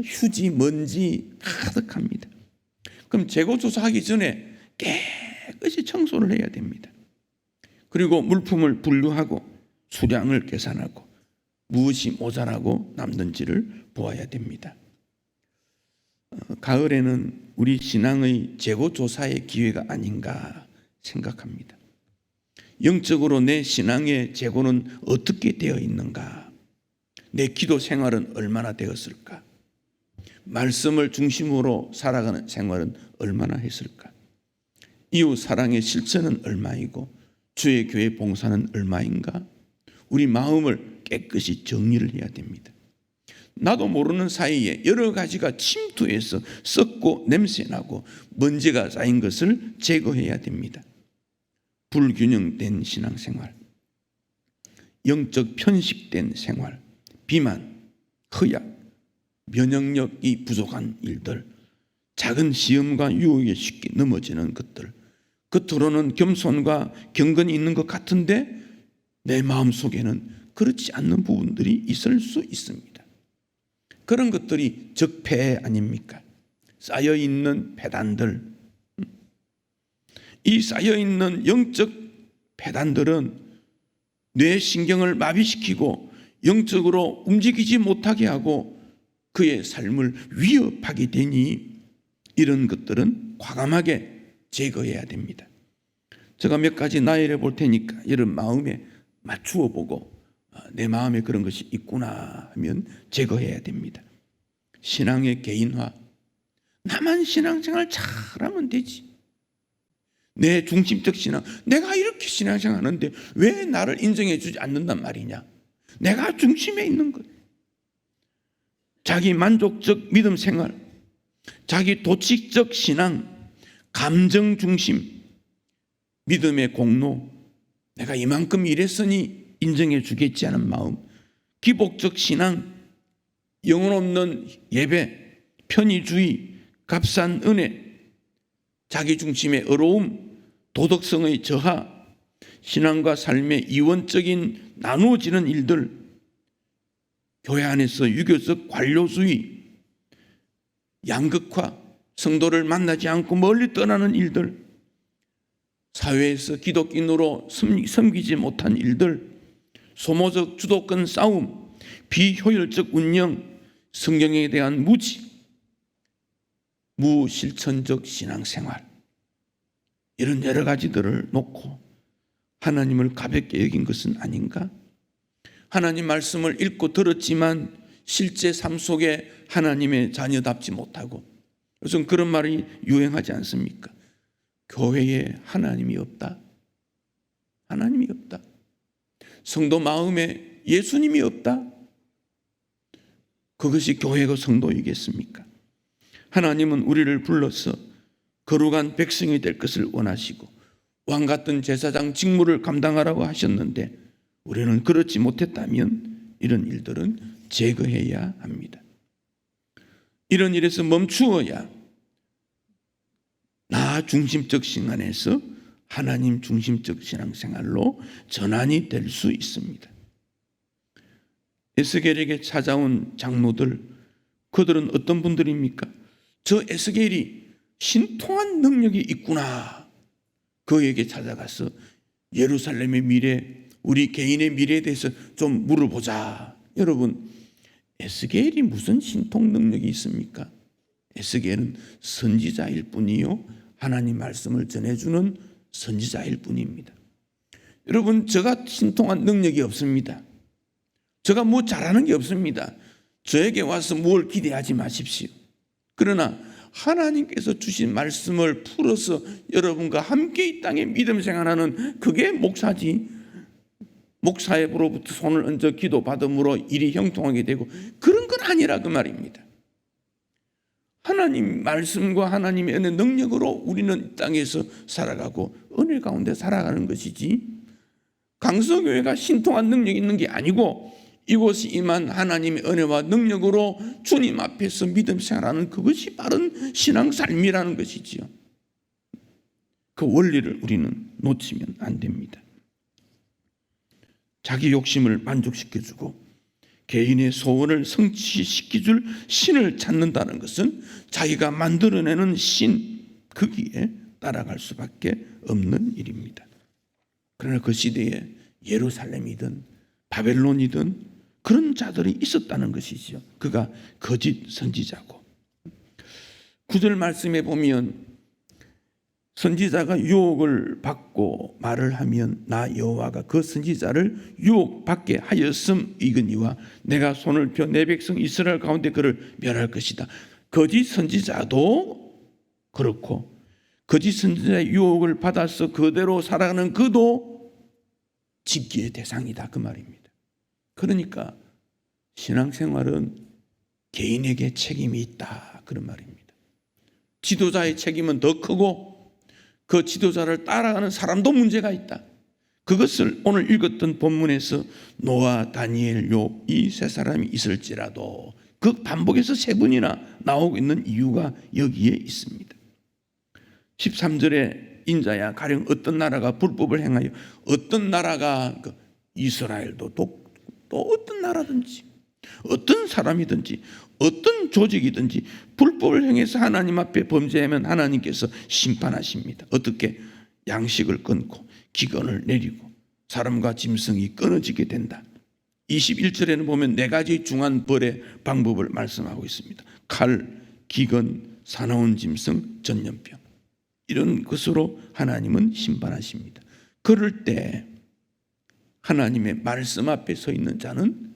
휴지, 먼지 가득합니다. 그럼 재고 조사하기 전에 깨끗이 청소를 해야 됩니다. 그리고 물품을 분류하고 수량을 계산하고 무엇이 모자라고 남는지를 보아야 됩니다. 가을에는 우리 신앙의 재고 조사의 기회가 아닌가 생각합니다. 영적으로 내 신앙의 재고는 어떻게 되어 있는가? 내 기도 생활은 얼마나 되었을까? 말씀을 중심으로 살아가는 생활은 얼마나 했을까? 이웃 사랑의 실천은 얼마이고 주의 교회 봉사는 얼마인가? 우리 마음을 깨끗이 정리를 해야 됩니다. 나도 모르는 사이에 여러 가지가 침투해서 썩고 냄새나고 먼지가 쌓인 것을 제거해야 됩니다. 불균형된 신앙생활, 영적 편식된 생활, 비만, 허약, 면역력이 부족한 일들, 작은 시험과 유혹에 쉽게 넘어지는 것들, 겉으로는 겸손과 경건이 있는 것 같은데 내 마음속에는 그렇지 않는 부분들이 있을 수 있습니다. 그런 것들이 적폐 아닙니까? 쌓여있는 폐단들. 이 쌓여있는 영적 폐단들은 뇌 신경을 마비시키고 영적으로 움직이지 못하게 하고 그의 삶을 위협하게 되니 이런 것들은 과감하게 제거해야 됩니다. 제가 몇 가지 나열해 볼 테니까 여러분 마음에 맞추어 보고 내 마음에 그런 것이 있구나 하면 제거해야 됩니다. 신앙의 개인화. 나만 신앙생활 잘하면 되지. 내 중심적 신앙. 내가 이렇게 신앙생활 하는데 왜 나를 인정해 주지 않는단 말이냐. 내가 중심에 있는 것. 자기 만족적 믿음 생활, 자기 도칙적 신앙, 감정 중심, 믿음의 공로. 내가 이만큼 일했으니 인정해 주겠지 하는 마음, 기복적 신앙, 영혼 없는 예배, 편의주의, 값싼 은혜, 자기 중심의 어려움, 도덕성의 저하, 신앙과 삶의 이원적인 나누어지는 일들, 교회 안에서 유교적 관료주의, 양극화, 성도를 만나지 않고 멀리 떠나는 일들, 사회에서 기독인으로 섬기지 못한 일들, 소모적 주도권 싸움, 비효율적 운영, 성경에 대한 무지, 무실천적 신앙생활, 이런 여러 가지들을 놓고 하나님을 가볍게 여긴 것은 아닌가? 하나님 말씀을 읽고 들었지만 실제 삶 속에 하나님의 자녀답지 못하고, 요즘 그런 말이 유행하지 않습니까? 교회에 하나님이 없다. 하나님이 없다. 성도 마음에 예수님이 없다. 그것이 교회가 성도이겠습니까? 하나님은 우리를 불러서 거룩한 백성이 될 것을 원하시고 왕 같은 제사장 직무를 감당하라고 하셨는데 우리는 그렇지 못했다면 이런 일들은 제거해야 합니다. 이런 일에서 멈추어야 나 중심적 신앙에서 하나님 중심적 신앙생활로 전환이 될 수 있습니다. 에스겔에게 찾아온 장로들, 그들은 어떤 분들입니까? 저 에스겔이 신통한 능력이 있구나. 그에게 찾아가서 예루살렘의 미래, 우리 개인의 미래에 대해서 좀 물어보자. 여러분, 에스겔이 무슨 신통 능력이 있습니까? 에스겔은 선지자일 뿐이요, 하나님 말씀을 전해주는 선지자일 뿐입니다. 여러분, 저가 신통한 능력이 없습니다. 저가 뭐 잘하는 게 없습니다. 저에게 와서 뭘 기대하지 마십시오. 그러나 하나님께서 주신 말씀을 풀어서 여러분과 함께 이 땅에 믿음 생활하는 그게 목사지. 목사에게로부터 손을 얹어 기도받음으로 일이 형통하게 되고 그런 건 아니라 그 말입니다. 하나님 말씀과 하나님의 은혜 능력으로 우리는 이 땅에서 살아가고 은혜 가운데 살아가는 것이지, 강서교회가 신통한 능력이 있는 게 아니고 이곳에 임한 하나님의 은혜와 능력으로 주님 앞에서 믿음 생활하는 그것이 바른 신앙 삶이라는 것이지요. 그 원리를 우리는 놓치면 안 됩니다. 자기 욕심을 만족시켜주고 개인의 소원을 성취시켜줄 신을 찾는다는 것은 자기가 만들어내는 신, 거기에 따라갈 수밖에 없는 일입니다. 그러나 그 시대에 예루살렘이든 바벨론이든 그런 자들이 있었다는 것이죠. 그가 거짓 선지자고. 9절 말씀에 보면 선지자가 유혹을 받고 말을 하면 나 여호와가 그 선지자를 유혹받게 하였음이거니와 내가 손을 펴 내 백성 이스라엘 가운데 그를 멸할 것이다. 거짓 선지자도 그렇고 거짓 선지자의 유혹을 받아서 그대로 살아가는 그도 집기의 대상이다, 그 말입니다. 그러니까 신앙생활은 개인에게 책임이 있다, 그런 말입니다. 지도자의 책임은 더 크고 그 지도자를 따라가는 사람도 문제가 있다. 그것을 오늘 읽었던 본문에서 노아, 다니엘, 욥 이 세 사람이 있을지라도 그 반복해서 세 분이나 나오고 있는 이유가 여기에 있습니다. 13절에 인자야 가령 어떤 나라가 불법을 행하여 어떤 나라가 이스라엘도 또 어떤 나라든지 어떤 사람이든지 어떤 조직이든지 불법을 행해서 하나님 앞에 범죄하면 하나님께서 심판하십니다. 어떻게? 양식을 끊고 기근을 내리고 사람과 짐승이 끊어지게 된다. 21절에는 보면 4가지 중한 벌의 방법을 말씀하고 있습니다. 칼, 기근, 사나운 짐승, 전염병. 이런 것으로 하나님은 심판하십니다. 그럴 때 하나님의 말씀 앞에 서 있는 자는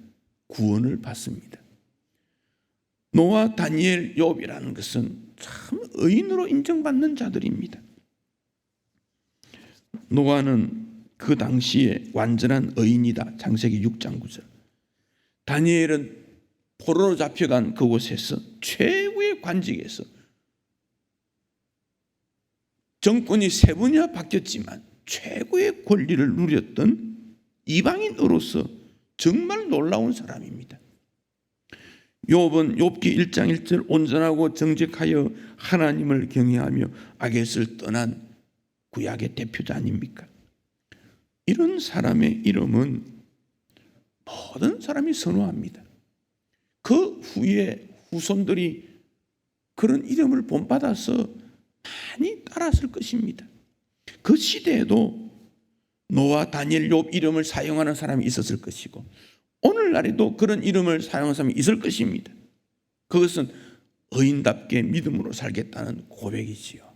구원을 받습니다. 노아, 다니엘, 욥이라는 것은 참 의인으로 인정받는 자들입니다. 노아는 그 당시에 완전한 의인이다. 창세기 6장 9절. 다니엘은 포로로 잡혀간 그곳에서 최고의 관직에서 정권이 3번이나 바뀌었지만 최고의 권리를 누렸던 이방인으로서 정말 놀라운 사람입니다. 욥은 욥기 1장 1절 온전하고 정직하여 하나님을 경외하며 악에서 떠난 구약의 대표자 아닙니까? 이런 사람의 이름은 모든 사람이 선호합니다. 그 후에 후손들이 그런 이름을 본받아서 많이 따랐을 것입니다. 그 시대에도 노아, 다니엘, 욥 이름을 사용하는 사람이 있었을 것이고 오늘날에도 그런 이름을 사용하는 사람이 있을 것입니다. 그것은 의인답게 믿음으로 살겠다는 고백이지요.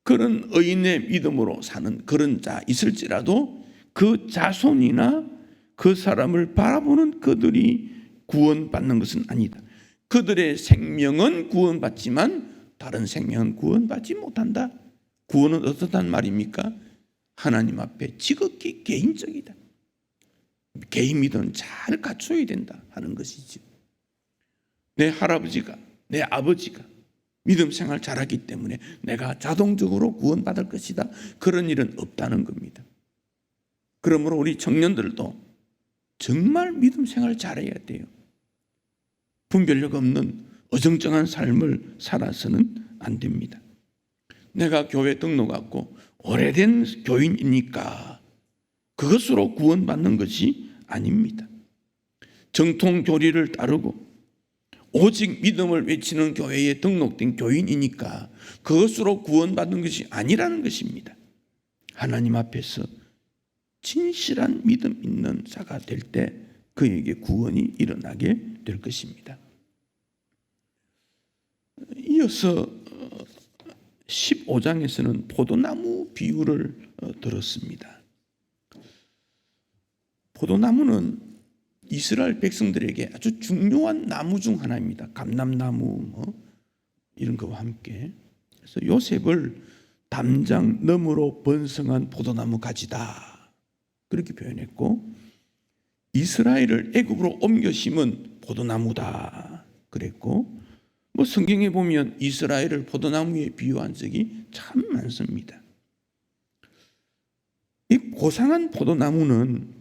그런 의인의 믿음으로 사는 그런 자 있을지라도 그 자손이나 그 사람을 바라보는 그들이 구원받는 것은 아니다. 그들의 생명은 구원받지만 다른 생명은 구원받지 못한다. 구원은 어떻단 말입니까? 하나님 앞에 지극히 개인적이다. 개인 믿음은 잘 갖춰야 된다 하는 것이죠. 내 할아버지가, 내 아버지가 믿음 생활 잘하기 때문에 내가 자동적으로 구원받을 것이다. 그런 일은 없다는 겁니다. 그러므로 우리 청년들도 정말 믿음 생활 잘해야 돼요. 분별력 없는 어정쩡한 삶을 살아서는 안 됩니다. 내가 교회 등록하고 오래된 교인이니까 그것으로 구원받는 것이 아닙니다. 정통 교리를 따르고 오직 믿음을 외치는 교회에 등록된 교인이니까 그것으로 구원받는 것이 아니라는 것입니다. 하나님 앞에서 진실한 믿음 있는 자가 될 때 그에게 구원이 일어나게 될 것입니다. 이어서 15장에서는 포도나무 비유를 들었습니다. 포도나무는 이스라엘 백성들에게 아주 중요한 나무 중 하나입니다. 감람나무 이런 거와 함께. 그래서 요셉을 담장 너머로 번성한 포도나무 가지다 그렇게 표현했고, 이스라엘을 애굽으로 옮겨 심은 포도나무다 그랬고, 성경에 보면 이스라엘을 포도나무에 비유한 적이 참 많습니다. 이 고상한 포도나무는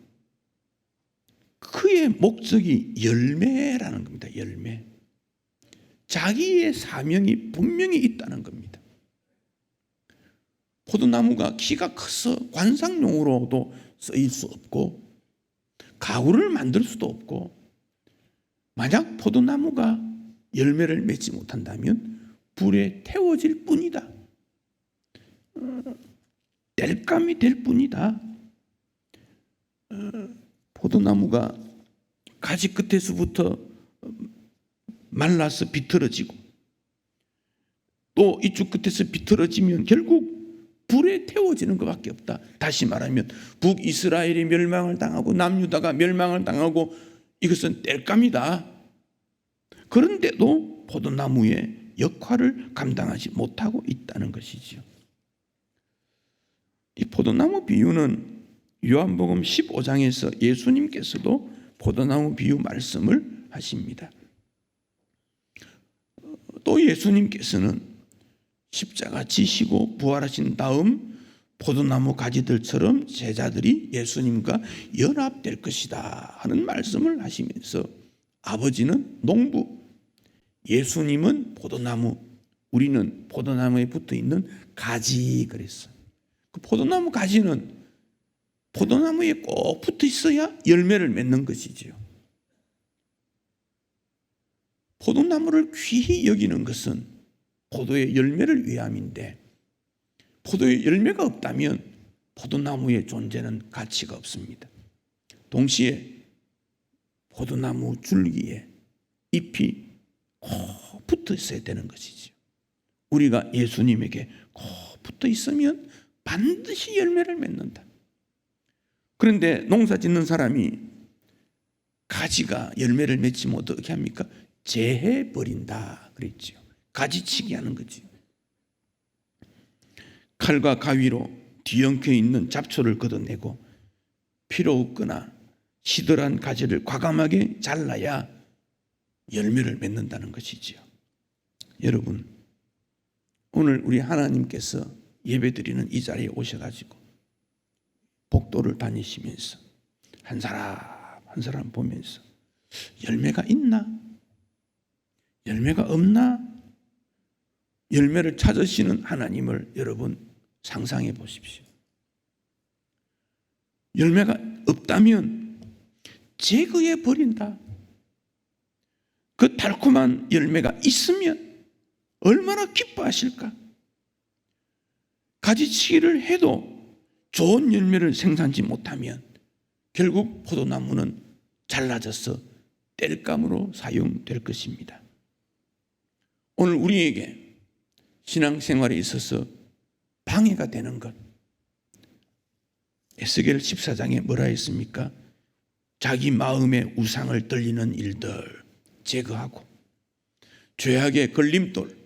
그의 목적이 열매라는 겁니다. 열매. 자기의 사명이 분명히 있다는 겁니다. 포도나무가 키가 커서 관상용으로도 쓰일 수 없고 가구를 만들 수도 없고, 만약 포도나무가 열매를 맺지 못한다면 불에 태워질 뿐이다. 땔감이 될 뿐이다. 포도나무가 가지 끝에서부터 말라서 비틀어지고 또 이쪽 끝에서 비틀어지면 결국 불에 태워지는 것밖에 없다. 다시 말하면 북이스라엘이 멸망을 당하고 남유다가 멸망을 당하고 이것은 땔감이다. 그런데도 포도나무의 역할을 감당하지 못하고 있다는 것이지요. 이 포도나무 비유는 요한복음 15장에서 예수님께서도 포도나무 비유 말씀을 하십니다. 또 예수님께서는 십자가 지시고 부활하신 다음 포도나무 가지들처럼 제자들이 예수님과 연합될 것이다 하는 말씀을 하시면서 아버지는 농부, 예수님은 포도나무, 우리는 포도나무에 붙어 있는 가지 그랬어요. 그 포도나무 가지는 포도나무에 꼭 붙어 있어야 열매를 맺는 것이지요. 포도나무를 귀히 여기는 것은 포도의 열매를 위함인데 포도의 열매가 없다면 포도나무의 존재는 가치가 없습니다. 동시에 포도나무 줄기에 잎이 꼭 붙어 있어야 되는 것이죠. 우리가 예수님에게 꼭 붙어 있으면 반드시 열매를 맺는다. 그런데 농사 짓는 사람이 가지가 열매를 맺지 못해 어떻게 합니까? 재해 버린다 그랬죠. 가지치기 하는 거지. 칼과 가위로 뒤엉켜 있는 잡초를 걷어내고 필요 없거나 시들한 가지를 과감하게 잘라야 열매를 맺는다는 것이지요. 여러분, 오늘 우리 하나님께서 예배드리는 이 자리에 오셔가지고 복도를 다니시면서 한 사람 한 사람 보면서 열매가 있나? 열매가 없나? 열매를 찾으시는 하나님을 여러분 상상해 보십시오. 열매가 없다면 제거해 버린다. 그 달콤한 열매가 있으면 얼마나 기뻐하실까? 가지치기를 해도 좋은 열매를 생산하지 못하면 결국 포도나무는 잘라져서 땔감으로 사용될 것입니다. 오늘 우리에게 신앙생활에 있어서 방해가 되는 것, 에스겔 14장에 뭐라 했습니까? 자기 마음의 우상을 떨리는 일들 제거하고 죄악의 걸림돌,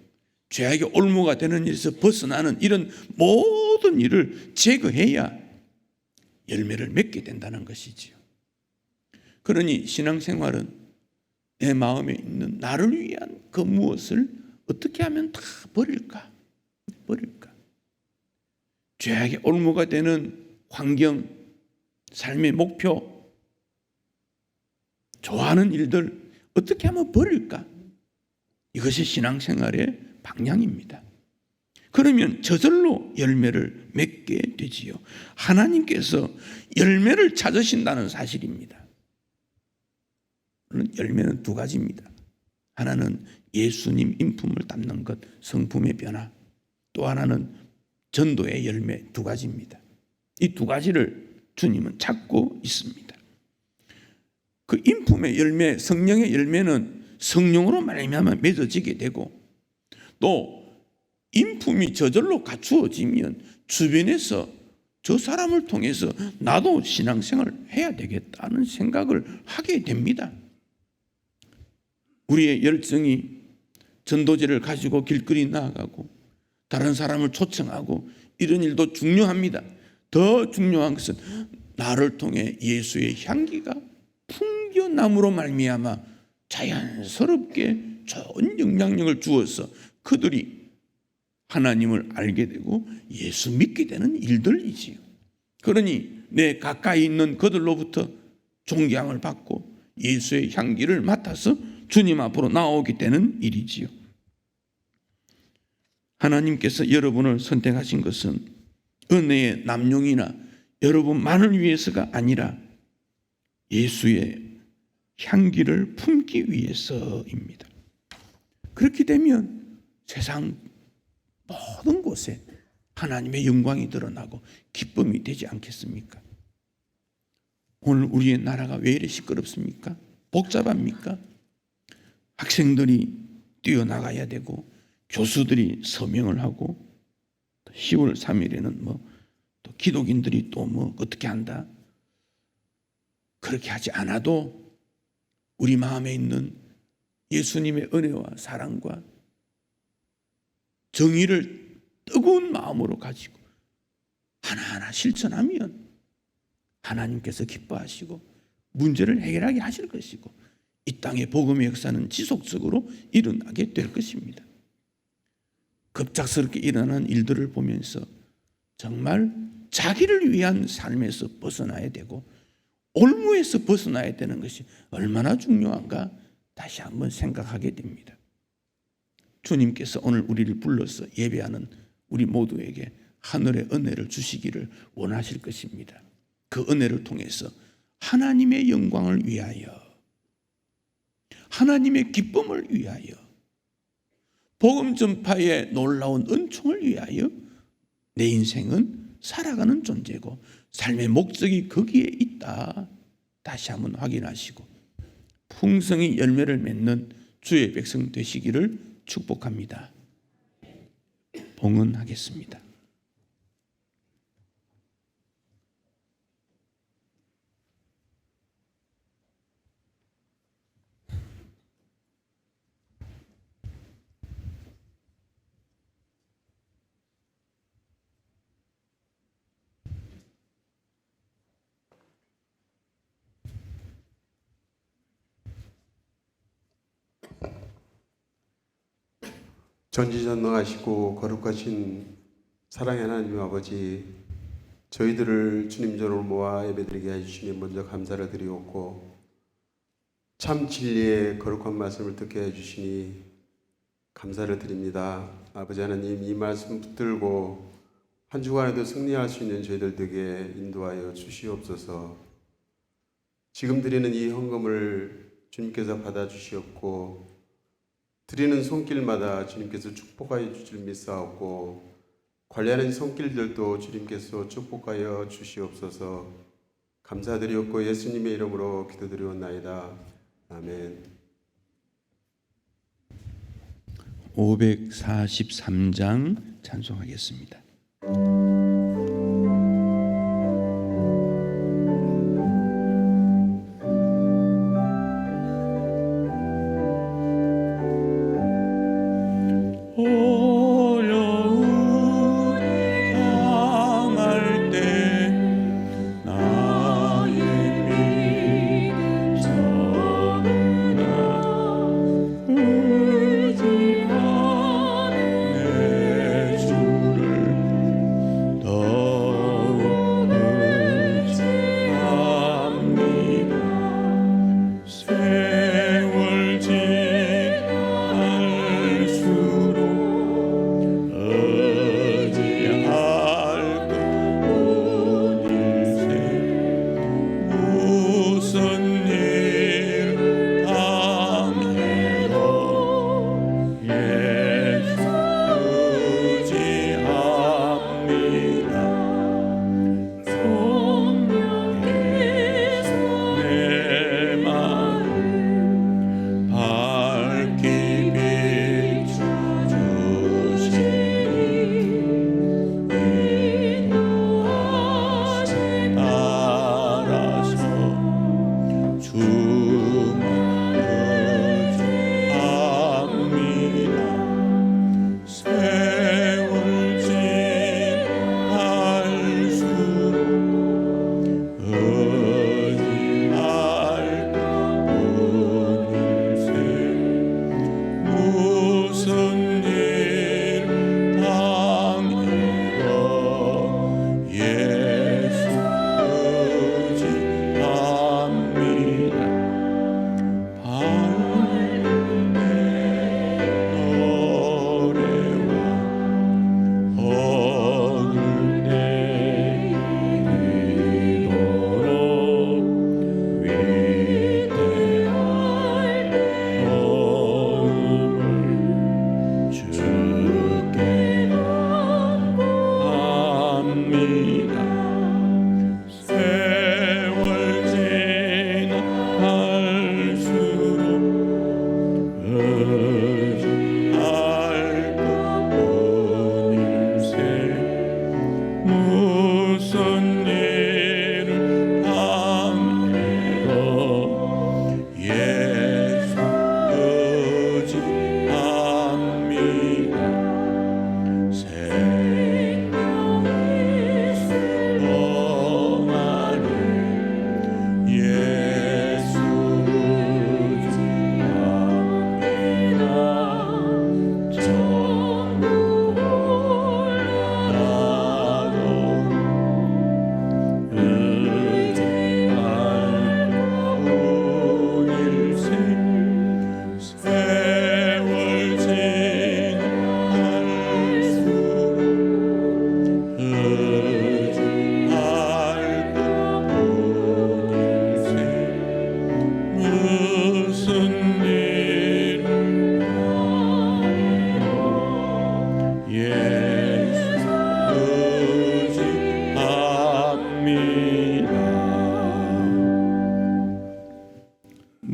죄악의 올무가 되는 일에서 벗어나는 이런 모든 일을 제거해야 열매를 맺게 된다는 것이지요. 그러니 신앙생활은 내 마음에 있는 나를 위한 그 무엇을 어떻게 하면 다 버릴까? 죄악의 올무가 되는 환경, 삶의 목표, 좋아하는 일들 어떻게 하면 버릴까? 이것이 신앙생활의 방향입니다. 그러면 저절로 열매를 맺게 되지요. 하나님께서 열매를 찾으신다는 사실입니다. 물론 열매는 두 가지입니다. 하나는 예수님 인품을 담는 것, 성품의 변화. 또 하나는 전도의 열매, 두 가지입니다. 이 두 가지를 주님은 찾고 있습니다. 그 인품의 열매, 성령의 열매는 성령으로 말미암아 맺어지게 되고 또 인품이 저절로 갖추어지면 주변에서 저 사람을 통해서 나도 신앙생활을 해야 되겠다는 생각을 하게 됩니다. 우리의 열정이 전도제를 가지고 길거리 나아가고 다른 사람을 초청하고 이런 일도 중요합니다. 더 중요한 것은 나를 통해 예수의 향기가 풍겨남으로 말미암아 자연스럽게 좋은 영향력을 주어서 그들이 하나님을 알게 되고 예수 믿게 되는 일들이지요. 그러니 내 가까이 있는 그들로부터 존경을 받고 예수의 향기를 맡아서 주님 앞으로 나오게 되는 일이지요. 하나님께서 여러분을 선택하신 것은 은혜의 남용이나 여러분만을 위해서가 아니라 예수의 향기를 품기 위해서입니다. 그렇게 되면 세상 모든 곳에 하나님의 영광이 드러나고 기쁨이 되지 않겠습니까? 오늘 우리의 나라가 왜 이렇게 시끄럽습니까? 복잡합니까? 학생들이 뛰어나가야 되고 교수들이 서명을 하고 10월 3일에는 또 기독인들이 또 어떻게 한다? 그렇게 하지 않아도 우리 마음에 있는 예수님의 은혜와 사랑과 정의를 뜨거운 마음으로 가지고 하나하나 실천하면 하나님께서 기뻐하시고 문제를 해결하게 하실 것이고 이 땅의 복음의 역사는 지속적으로 일어나게 될 것입니다. 급작스럽게 일어나는 일들을 보면서 정말 자기를 위한 삶에서 벗어나야 되고 올무에서 벗어나야 되는 것이 얼마나 중요한가 다시 한번 생각하게 됩니다. 주님께서 오늘 우리를 불러서 예배하는 우리 모두에게 하늘의 은혜를 주시기를 원하실 것입니다. 그 은혜를 통해서 하나님의 영광을 위하여, 하나님의 기쁨을 위하여, 복음 전파의 놀라운 은총을 위하여 내 인생은 살아가는 존재고 삶의 목적이 거기에 있다. 다시 한번 확인하시고 풍성히 열매를 맺는 주의 백성 되시기를 축복합니다. 봉헌하겠습니다. 전지전능하시고 거룩하신 사랑의 하나님 아버지, 저희들을 주님 전으로 모아 예배드리게 해주시니 먼저 감사를 드리옵고, 참 진리의 거룩한 말씀을 듣게 해주시니 감사를 드립니다. 아버지 하나님, 이 말씀 붙들고 한 주간에도 승리할 수 있는 저희들 되게 인도하여 주시옵소서. 지금 드리는 이 헌금을 주님께서 받아주시옵고, 드리는 손길마다 주님께서 축복하여 주실 믿사옵고, 관리하는 손길들도 주님께서 축복하여 주시옵소서. 감사드리옵고 예수님의 이름으로 기도드리옵나이다. 아멘. 543장 찬송하겠습니다. 내 주를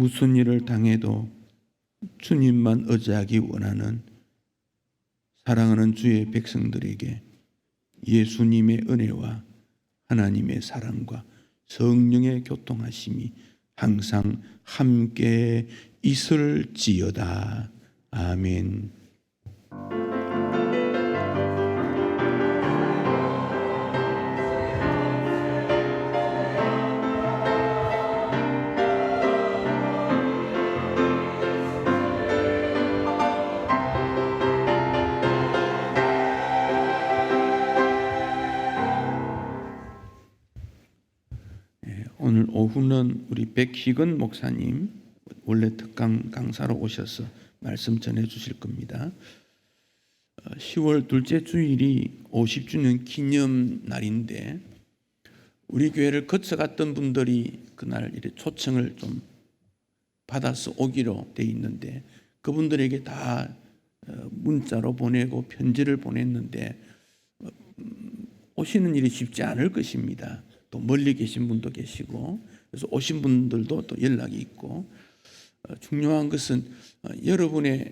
무슨 일을 당해도 주님만 의지하기 원하는 사랑하는 주의 백성들에게 예수님의 은혜와 하나님의 사랑과 성령의 교통하심이 항상 함께 있을지어다. 아멘. 오늘 오후는 우리 백희근 목사님 원래 특강 강사로 오셔서 말씀 전해 주실 겁니다. 10월 둘째 주일이 50주년 기념 날인데 우리 교회를 거쳐갔던 분들이 그날 이렇게 초청을 좀 받아서 오기로 돼 있는데 그분들에게 다 문자로 보내고 편지를 보냈는데 오시는 일이 쉽지 않을 것입니다. 또 멀리 계신 분도 계시고 그래서 오신 분들도 또 연락이 있고 중요한 것은 여러분의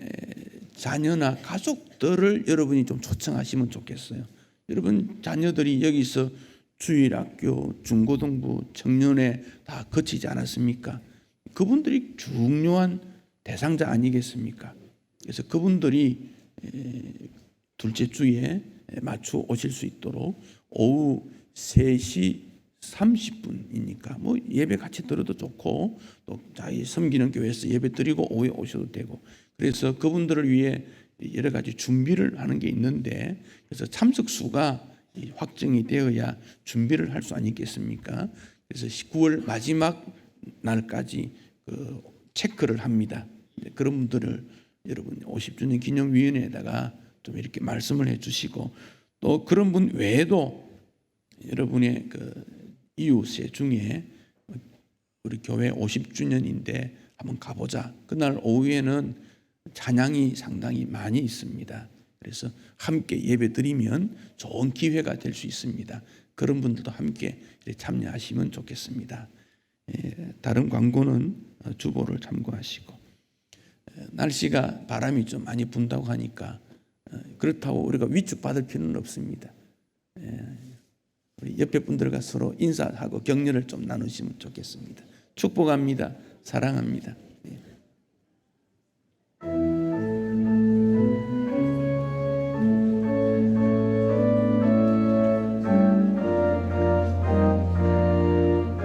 자녀나 가족들을 여러분이 좀 초청하시면 좋겠어요. 여러분 자녀들이 여기서 주일학교, 중고등부, 청년회 다 거치지 않았습니까? 그분들이 중요한 대상자 아니겠습니까? 그래서 그분들이 둘째 주에 맞춰 오실 수 있도록 오후 3시 30분이니까 뭐 예배 같이 들어도 좋고 또 자기 섬기는 교회에서 예배 드리고 오후에 오셔도 되고 그래서 그분들을 위해 여러 가지 준비를 하는 게 있는데 그래서 참석 수가 확정이 되어야 준비를 할 수 아니겠습니까? 그래서 9월 마지막 날까지 체크를 합니다. 그런 분들을 여러분 50주년 기념위원회에다가 좀 이렇게 말씀을 해주시고 또 그런 분 외에도 여러분의 이웃의 중에 우리 교회 50주년인데 한번 가보자. 그날 오후에는 찬양이 상당히 많이 있습니다. 그래서 함께 예배 드리면 좋은 기회가 될 수 있습니다. 그런 분들도 함께 참여하시면 좋겠습니다. 다른 광고는 주보를 참고하시고 날씨가 바람이 좀 많이 분다고 하니까 그렇다고 우리가 위축받을 필요는 없습니다. 우리 옆에 분들과 서로 인사하고 격려를 좀 나누시면 좋겠습니다. 축복합니다. 사랑합니다.